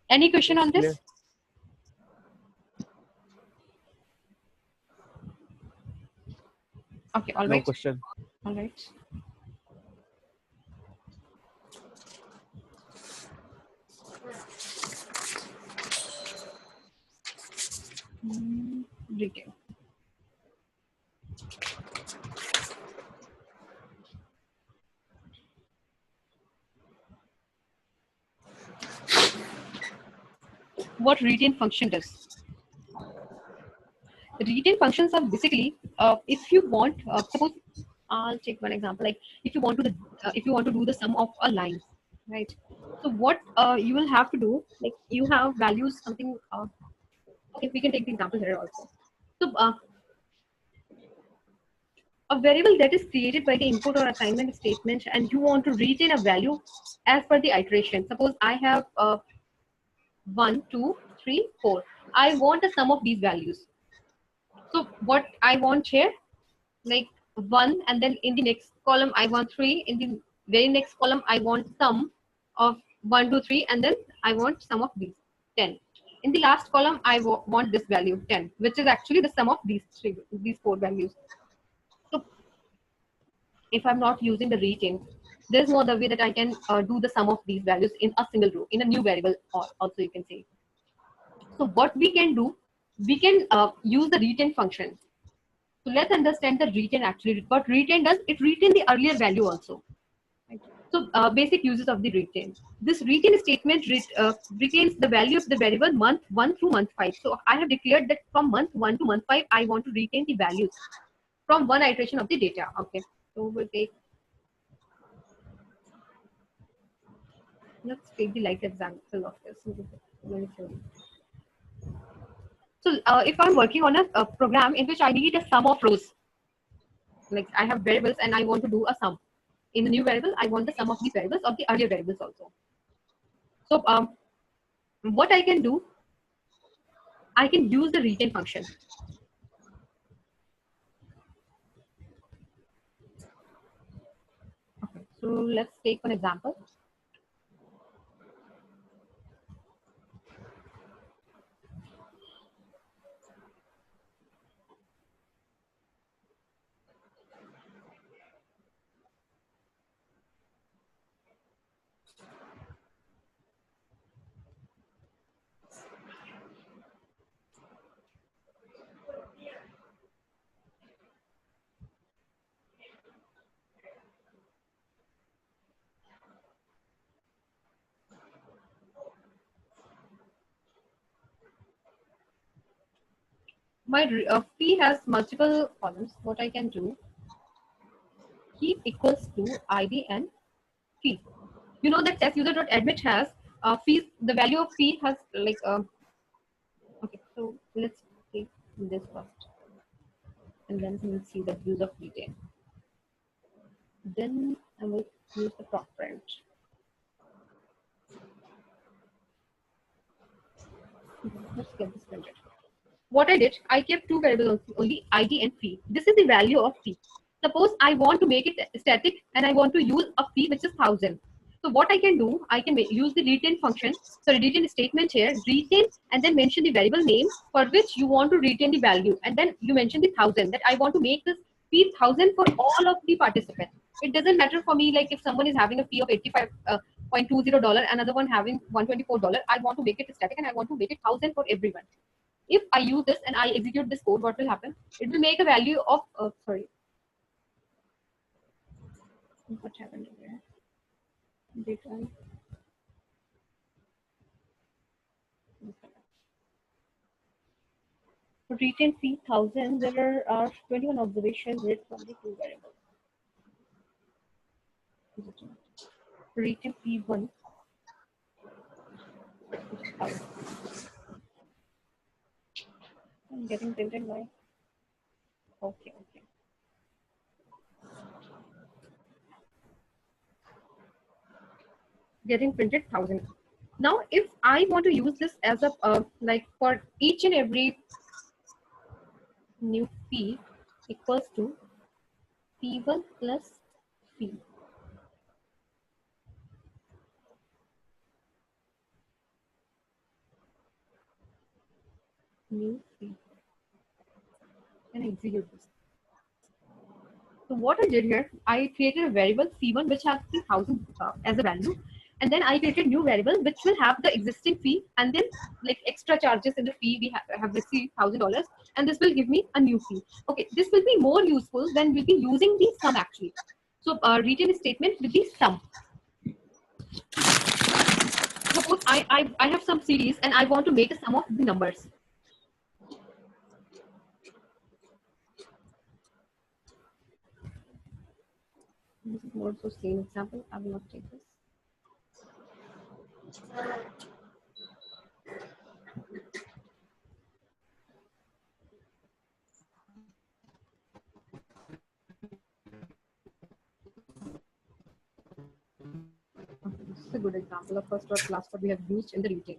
Any question on this? Clear. Okay, all No right. question. All right. Retail. What retain function does? The retain functions are basically, if you want, suppose I'll take one example. Like if you want to if you want to do the sum of a line, right? So what you will have to do, like you have values something. Okay, we can take the example here also. So a variable that is created by the input or assignment statement, and you want to retain a value as per the iteration. Suppose I have 1, 2, 3, 4. I want a sum of these values. So what I want here, like 1, and then in the next column I want 3. In the very next column I want sum of 1, 2, 3, and then I want sum of these 10. In the last column I want this value 10, which is actually the sum of these 4 values. So if I'm not using the retain, there's no other way that I can do the sum of these values in a single row, in a new variable, or also you can say. So what we can do, we can use the retain function. So let's understand the retain actually. What retain does, it retain the earlier value also. Right? So basic uses of the retain. This retain statement retains the value of the variable month 1 through month 5. So I have declared that from month 1 to month 5, I want to retain the values from one iteration of the data. Okay. So we'll take, let's take the light example of this. Let me show you. So if I'm working on a program in which I need a sum of rows, like I have variables and I want to do a sum. In the new variable, I want the sum of these variables of the earlier variables also. So what I can do, I can use the retain function. Okay, so let's take an example. My fee has multiple columns. What I can do, keep equals to ID and fee. You know that test has fees. The value of fee has like okay. So let's take this first, and then we'll see the use of retain. Then I will use the prop print. Let's get this printed. What I did, I kept two variables only, ID and fee. This is the value of fee. Suppose I want to make it static and I want to use a fee which is 1000. So what I can do, I can use the retain function. So retain statement here, retain, and then mention the variable name for which you want to retain the value. And then you mention the 1000, that I want to make this fee 1000 for all of the participants. It doesn't matter for me, like if someone is having a fee of $85.20, another one having $124, I want to make it static and I want to make it 1000 for everyone. If I use this and I execute this code, what will happen? It will make a value of, sorry. What happened here? Data. For retain fee 1000, there are 21 observations read from the two variables. Retain fee 1. I'm getting printed by. Okay, okay. getting printed 1,000. Now, if I want to use this as a like for each and every new fee equals to P1 plus fee. New fee. And execute this. So what I did here, I created a variable C1 which has the 1,000 as a value, and then I created new variable which will have the existing fee and then like extra charges in the fee we have received $1,000, and this will give me a new fee. Okay, this will be more useful when we'll be using the sum actually. So return statement with the sum. Suppose I have some series and I want to make a sum of the numbers. This is more so same example. I will not take this. Okay, this is a good example of first word, last word we have used in the retail.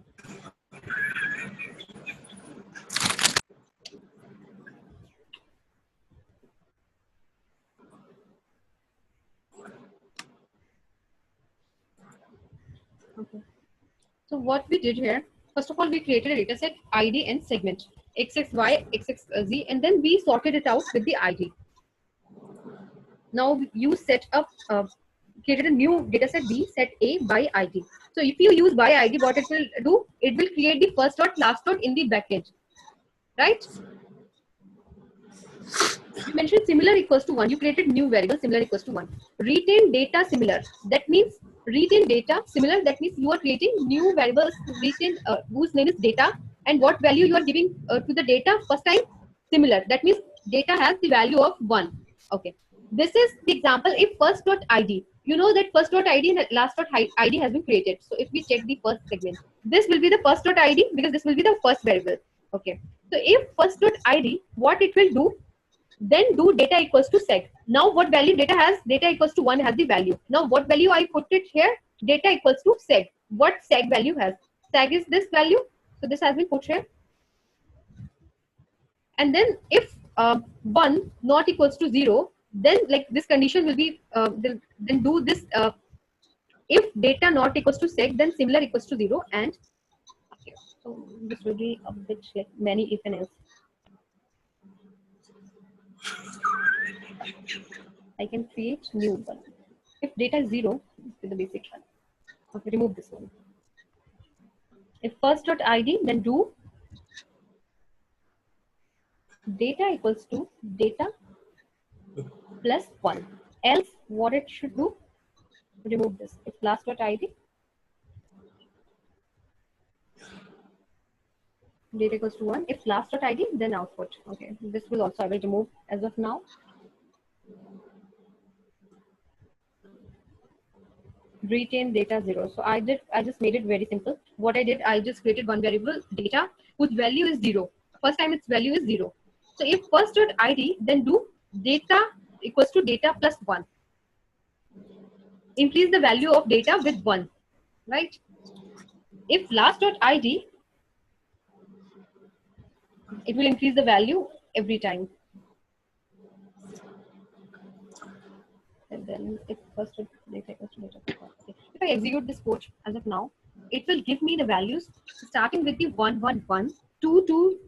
Okay. So what we did here, first of all, we created a data set, ID and segment, XXY, XXZ, and then we sorted it out with the ID. Now you set up, created a new data set B, set A by ID. So if you use by ID, what it will do, it will create the first dot, last dot in the backend, right? You mentioned similar equals to 1. You created new variable similar equals to 1. Retain data similar. That means retain data similar. That means you are creating new variables retain whose name is data, and what value you are giving to the data first time similar. That means data has the value of 1. Okay. This is the example if first dot ID. You know that first dot ID and last dot ID has been created. So if we check the first segment, this will be the first dot ID because this will be the first variable. Okay. So if first dot ID, what it will do, then do data equals to seg. Now what value data has? Data equals to 1 has the value. Now what value I put it here? Data equals to seg. What seg value has? Seg is this value. So this has been put here. And then if 1 not equals to 0, then like this condition will be, then do this, if data not equals to seg, then similar equals to 0. And okay, so this will be a bit like many if and else. I can create new one. If data is 0, with the basic one. Okay, remove this one. If first dot ID, then do data equals to data plus 1. Else, what it should do? Remove this. If last dot ID, data equals to 1. If last dot ID, then output. Okay, this will also I will remove as of now. Retain data 0. So I just made it very simple. What I did, I just created one variable data whose value is 0. First time its value is 0. So if first dot ID, then do data equals to data plus 1. Increase the value of data with 1, right? If last dot ID, it will increase the value every time. And then if first dot data equals to data plus 1. Okay. If I execute this code as of now, it will give me the values starting with the 1, 1, 1, 2, 2.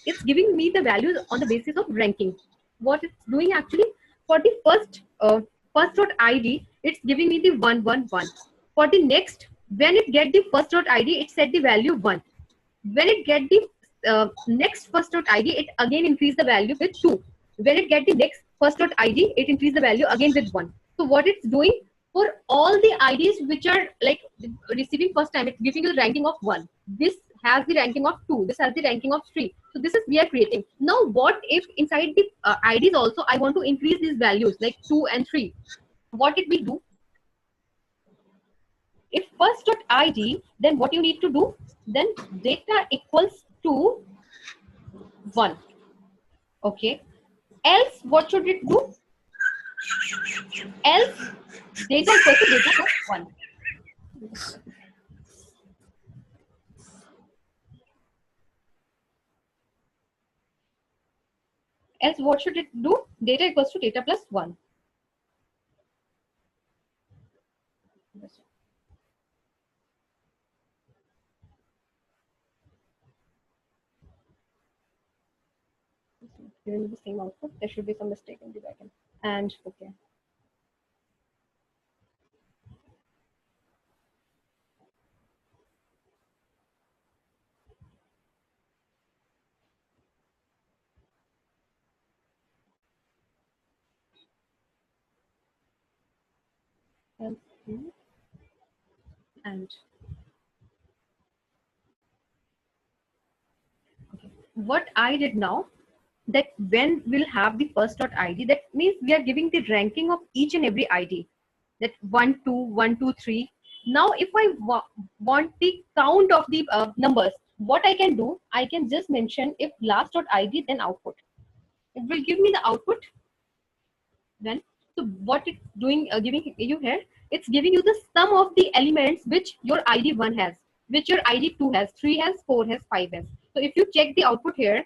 It's giving me the values on the basis of ranking. What it's doing actually, for the first dot ID, it's giving me the 1, 1, 1. For the next, when it get the first dot ID, it set the value 1. When it get the next first dot ID, it again increase the value with 2. When it get the next first dot ID, it increase the value again with 1. So what it's doing, for all the IDs which are like receiving first time, it's giving you the ranking of 1. This has the ranking of 2. This has the ranking of 3. So this is we are creating. Now what if inside the IDs also I want to increase these values like 2 and 3? What did we do? If first dot ID, then what you need to do? Then data equals to 1. Okay. Else what should it do? Else data equals to data plus 1. Else what should it do? Data equals to data plus 1. Giving me the same output. There should be some mistake in the backend. And okay. And okay. What I did now, that when we'll have the first.id, that means we are giving the ranking of each and every ID. That 1, 2, 1, 2, 3. Now, if I want the count of the numbers, what I can do, I can just mention if last.id, then output. It will give me the output. Then, so what it's doing, giving you here, it's giving you the sum of the elements which your ID 1 has, which your ID 2 has, 3 has, 4 has, 5 has. So if you check the output here,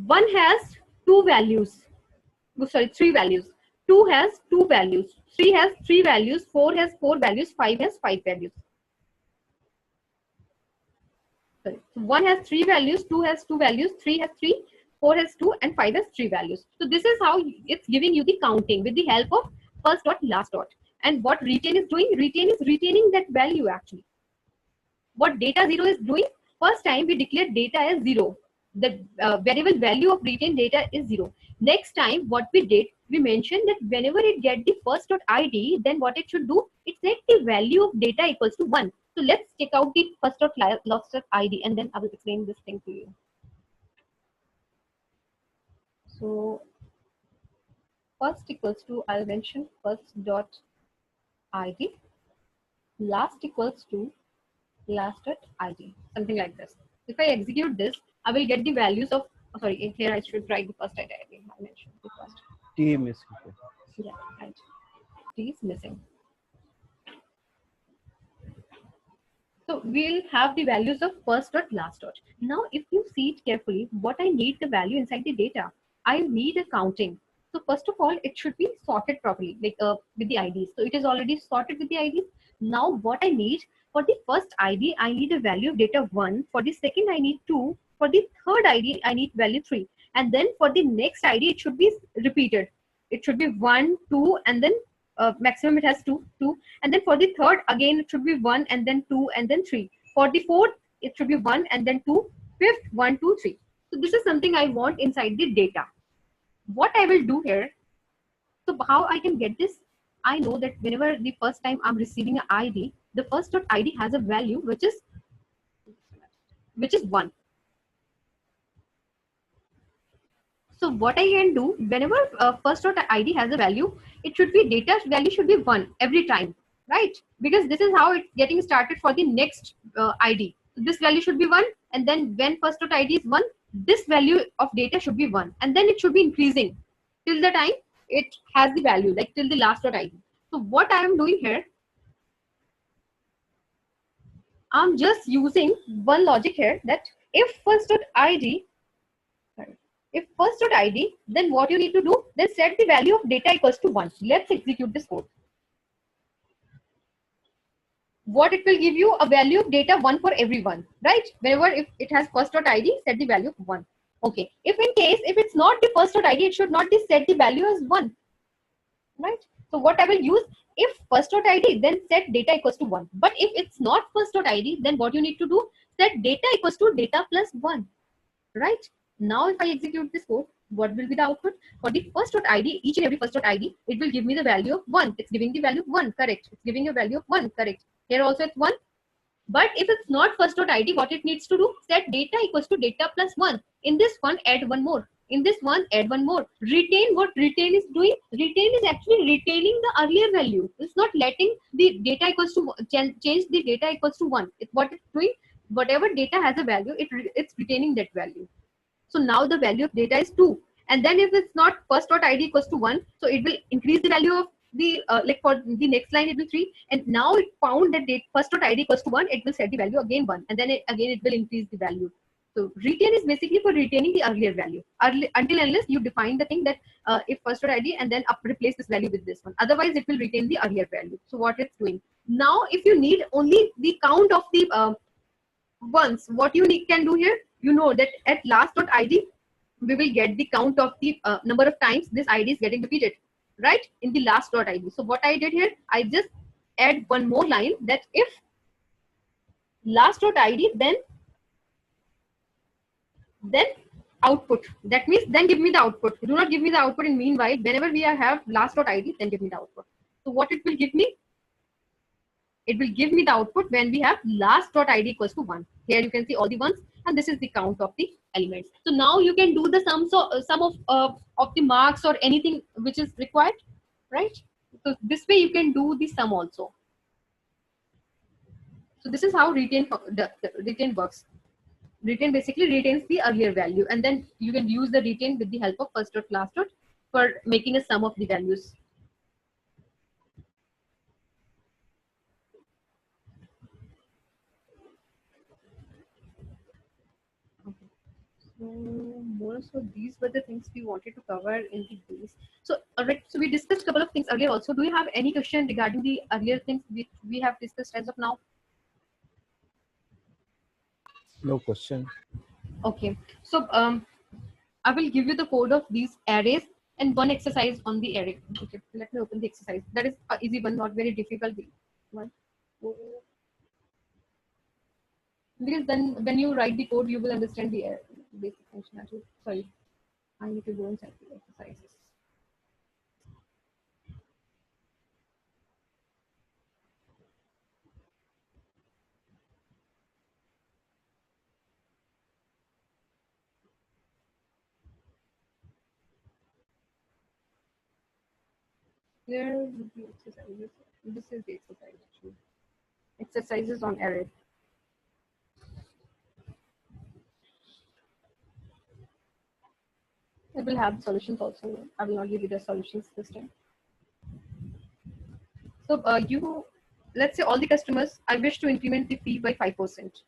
1 has 2 values. Oh, sorry, 3 values. 2 has 2 values. 3 has 3 values. 4 has 4 values. 5 has 5 values. Sorry. So 1 has 3 values. 2 has 2 values. 3 has 3. 4 has 2 and 5 has 3 values. So this is how it's giving you the counting with the help of first dot, last dot. And what retain is doing? Retain is retaining that value actually. What data 0 is doing? First time we declared data as 0. The variable value of retained data is 0. Next time what we did, we mentioned that whenever it get the first.id, then what it should do, it set the value of data equals to 1. So let's check out the first.last.id and then I will explain this thing to you. So first equals to, I'll mention first.id, last equals to last.id, something like this. If I execute this, I will get the values of, oh, sorry, here I should write the first ID. I mentioned the first. T is missing. Yeah, right. T is missing. So we'll have the values of first dot, last dot. Now, if you see it carefully, what I need the value inside the data, I need a counting. So first of all, it should be sorted properly, like with the IDs. So it is already sorted with the IDs. Now what I need for the first ID, I need a value of data 1. For the second, I need 2. For the third ID, I need value 3. And then for the next ID, it should be repeated. It should be 1, 2, and then maximum it has 2, 2. And then for the third, again, it should be 1 and then 2 and then 3. For the fourth, it should be 1 and then 2. Fifth, 1, 2, 3. So this is something I want inside the data. What I will do here, so how I can get this, I know that whenever the first time I'm receiving an ID, the first.id has a value which is 1. So what I can do, whenever first.id has a value, it should be data value should be 1 every time, right? Because this is how it's getting started for the next ID. So this value should be 1, and then when first.id is 1, this value of data should be 1, and then it should be increasing till the time it has the value, like till the last.id. So what I am doing here, I'm just using one logic here, that if first.id, if first.id, then what you need to do, then set the value of data equals to 1. Let's execute this code. What it will give you, a value of data 1 for everyone, right? Whenever if it has first.id, set the value of 1. Okay. If in case, if it's not the first.id, it should not be set the value as 1, right? So what I will use, if first.id, then set data equals to 1. But if it's not first.id, then what you need to do, set data equals to data plus 1, right? Now if I execute this code, what will be the output? For the first.id, each and every first.id, it will give me the value of 1. It's giving the value of 1, correct. It's giving a value of 1, correct. Here also it's 1. But if it's not first.id, what it needs to do, set data equals to data plus 1. In this one, add one more. In this one, add one more. Retain, what retain is doing? Retain is actually retaining the earlier value. It's not letting the data equals to, change the data equals to 1. It's what it's doing, whatever data has a value, it's retaining that value. So now the value of data is 2. And then if it's not first.id equals to 1, so it will increase the value of the like for the next line it will 3, and now it found that date first dot id equals to 1, it will set the value again 1, and then again it will increase the value. So retain is basically for retaining the earlier value until unless you define the thing that if first dot id and then replace this value with this one, otherwise it will retain the earlier value. So what it's doing now, if you need only the count of the ones, what you can do here, you know that at last dot id we will get the count of the number of times this id is getting repeated, right, in the last dot id. So what I did here, I just add one more line that if last dot id then output, that means then give me the output. Do not give me the output in meanwhile. Whenever we have last dot id, then give me the output. So what it will give me, it will give me the output when we have last dot id equals to 1. Here you can see all the ones, and this is the count of the elements. So now you can do the sum, so sum of the marks or anything which is required, right? So this way you can do the sum also. So this is how retain works. Retain basically retains the earlier value, and then you can use the retain with the help of first dot last dot for making a sum of the values. Okay. So more so these were the things we wanted to cover in the base. So alright, so we discussed a couple of things earlier also. Do you have any question regarding the earlier things we have discussed as of now? No question. Okay, so I will give you the code of these arrays and one exercise on the array. Okay, let me open the exercise. That is an easy one, not very difficult one. Because then when you write the code, you will understand the basic functionality. Sorry, I need to go and set the exercises. Where would the exercises? This is the exercise actually. Exercises on array. I will have solutions also. I will not give you the solutions this time. So let's say all the customers, I wish to increment the fee by 5%.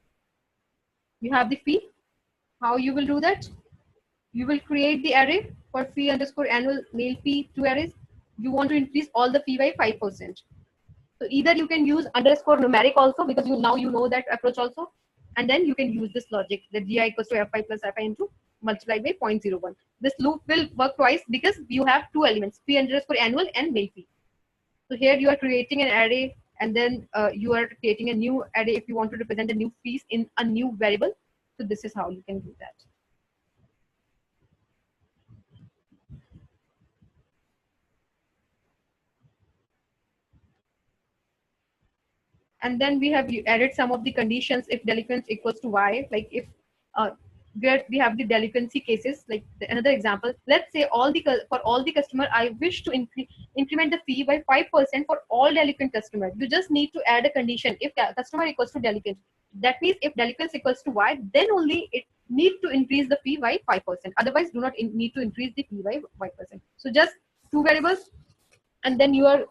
You have the fee. How you will do that? You will create the array for fee underscore annual mail fee 2 arrays. You want to increase all the fee by 5%. So either you can use underscore numeric also, because now you know that approach also, and then you can use this logic that gi equals to fi plus fi into multiplied by 0.01. This loop will work twice because you have two elements, fee underscore annual and mail fee. So here you are creating an array, and then you are creating a new array if you want to represent the new fees in a new variable. So this is how you can do that. And then we have added some of the conditions if delinquency equals to y, like if where we have the delinquency cases, like another example, let's say for all the customer I wish to increment the fee by 5% for all delinquent customers. You just need to add a condition if customer equals to delinquent. That means if delinquency equals to y, then only it need to increase the fee by 5%. Otherwise do not need to increase the fee by 5%. So just two variables, and then you are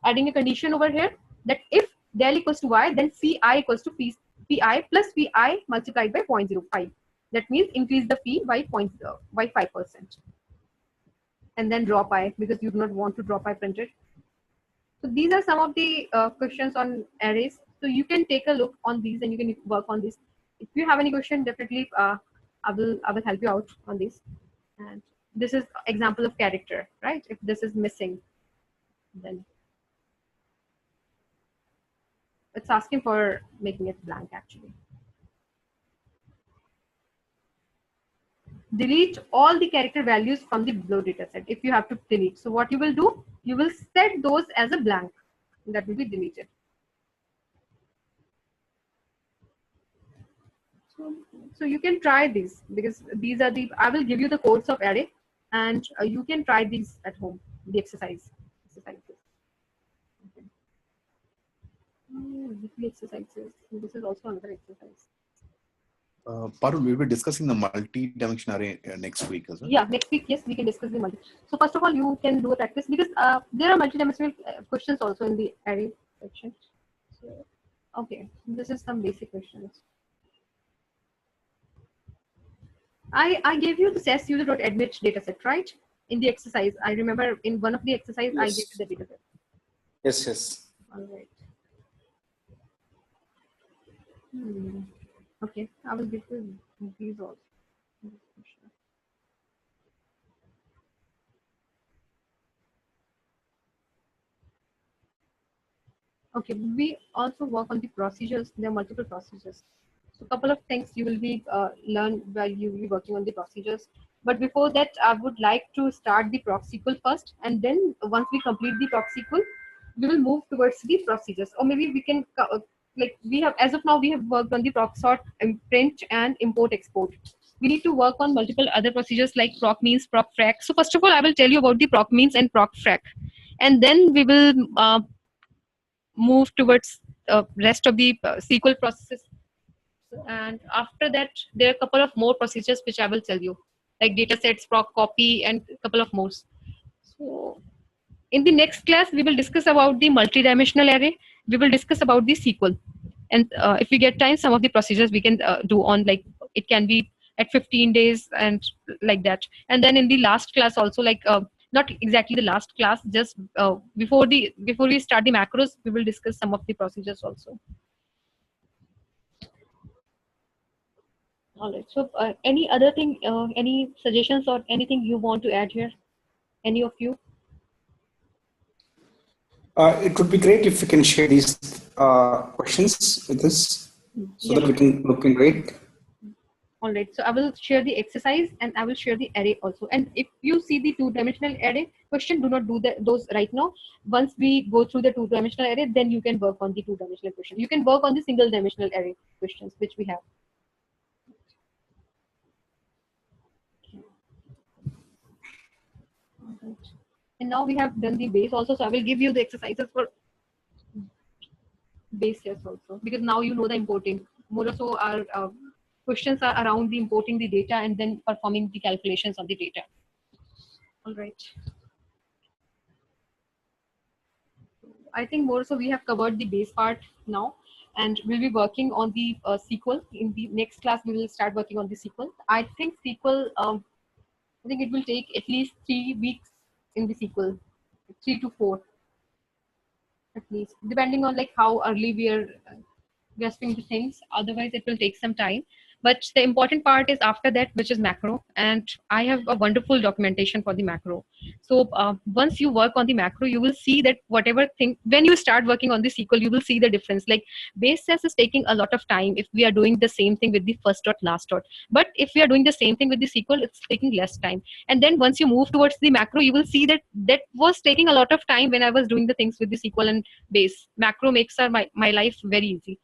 adding a condition over here that if del equals to y, then fi equals to fi plus fi multiplied by 0.05. That means increase the fee by 5%, and then drop I because you do not want to drop I printed. So these are some of the questions on arrays. So you can take a look on these and you can work on this. If you have any question, definitely I will help you out on this. And this is example of character, right? If this is missing, then it's asking for making it blank actually. Delete all the character values from the below data set if you have to delete. So what you will do, you will set those as a blank that will be deleted. So you can try these because these are the, I will give you the codes of array, and you can try these at home, the exercises. Okay. Weekly exercises. This is also another exercise. Parul, we'll be discussing the multi-dimensional array next week, is it? Yeah, next week, yes, we can discuss the multi. So first of all, you can do a practice because there are multidimensional questions also in the array section. So, okay, this is some basic questions. I gave you the sass-user.admit dataset, right? In the exercise, I remember in one of the exercises, I gave you the dataset. Yes, yes. All right. Okay, I will give you these also. Okay, we also work on the procedures. There are multiple procedures. So a couple of things you will be learn while you will be working on the procedures. But before that, I would like to start the proc SQL first, and then once we complete the proc SQL, we will move towards the procedures. Or maybe we can like we have as of now we have worked on the proc sort, print, and import export. We need to work on multiple other procedures like proc means, proc frac. So first of all, I will tell you about the proc means and proc frac, and then we will move towards rest of the SQL processes. And after that, there are a couple of more procedures which I will tell you, like data sets, proc copy, and a couple of more. So in the next class, we will discuss about the multidimensional array. We will discuss about the SQL. And if we get time, some of the procedures we can do on, like it can be at 15 days and like that. And then in the last class also, like not exactly the last class, just before we start the macros, we will discuss some of the procedures also. All right. So any other thing, any suggestions or anything you want to add here? Any of you? It would be great if you can share these questions with us so that we can look into it. All right. So I will share the exercise and I will share the array also. And if you see the two-dimensional array question, do not do those right now. Once we go through the two-dimensional array, then you can work on the two-dimensional question. You can work on the single-dimensional array questions which we have. Right. And now we have done the base also, so I will give you the exercises for base tests also, because now you know the importing. More so our questions are around the importing the data and then performing the calculations on the data. All right. I think more so we have covered the base part now, and we'll be working on the SQL. In the next class, we will start working on the SQL. I think SQL, I think it will take at least 3 weeks in the SQL, 3 to 4 at least, depending on like how early we are grasping the things. Otherwise, it will take some time. But the important part is after that, which is macro. And I have a wonderful documentation for the macro. So once you work on the macro, you will see that whatever thing, when you start working on the SQL, you will see the difference. Like base test is taking a lot of time if we are doing the same thing with the first dot, last dot. But if we are doing the same thing with the SQL, it's taking less time. And then once you move towards the macro, you will see that that was taking a lot of time when I was doing the things with the SQL and base. Macro makes my life very easy.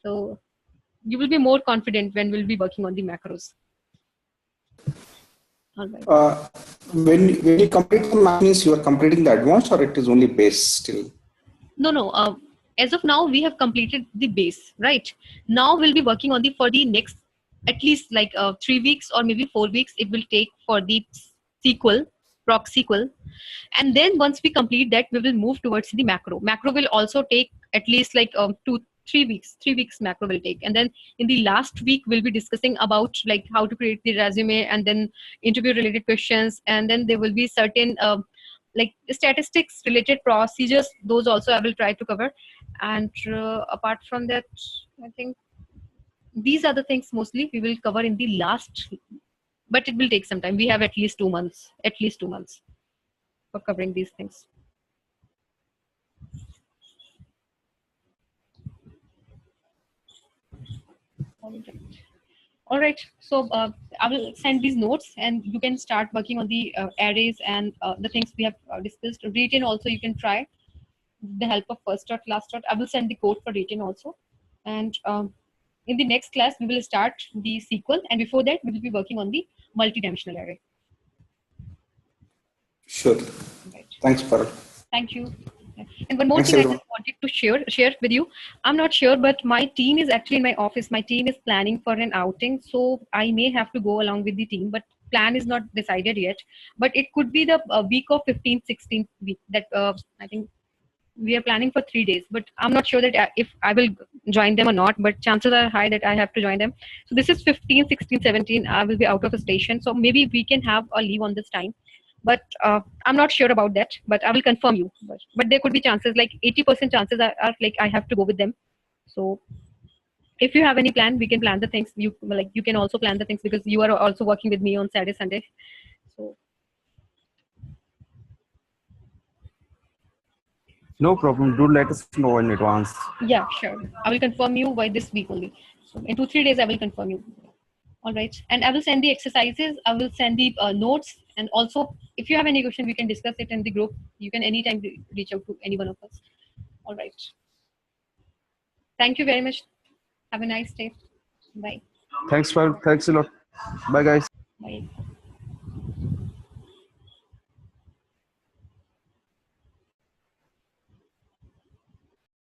So you will be more confident when we'll be working on the macros. All right. When you complete the math, means you are completing the advanced, or it is only base still? No. As of now, we have completed the base, right? Now we'll be working on for the next at least like 3 weeks or maybe 4 weeks. It will take for the SQL, proc SQL. And then once we complete that, we will move towards the macro. Macro will also take at least like 3 weeks. 3 weeks macro will take. And then in the last week, we'll be discussing about like how to create the resume and then interview related questions. And then there will be certain like statistics related procedures. Those also I will try to cover. And apart from that, I think these are the things mostly we will cover in the last, but it will take some time. We have at least 2 months, for covering these things. All right. So I will send these notes and you can start working on the arrays and the things we have discussed. Written also you can try with the help of first dot, last dot. I will send the code for written also. And in the next class, we will start the SQL. And before that, we will be working on the multidimensional array. Sure. Right. Thanks, Parul. Thank you. And one more Thanks, thing I everyone. just wanted to share with you. I'm not sure, but my team is actually in my office. My team is planning for an outing, so I may have to go along with the team. But plan is not decided yet. But it could be the week of 15th, 16th week. That I think we are planning for 3 days. But I'm not sure that if I will join them or not. But chances are high that I have to join them. So this is 15, 16, 17. I will be out of the station. So maybe we can have a leave on this time. But I'm not sure about that, but I will confirm you. But there could be chances, like 80% chances are like I have to go with them. So if you have any plan, we can plan the things. You can also plan the things because you are also working with me on Saturday, Sunday. So No problem. Do let us know in advance. yeah, sure. I will confirm you by this week only. So in 2-3 days, I will confirm you. All right, and I will send the exercises. I will send the notes, and also if you have any question, we can discuss it in the group. You can anytime reach out to any one of us. All right. Thank you very much. Have a nice day. Bye. Thanks a lot. Bye, guys. Bye.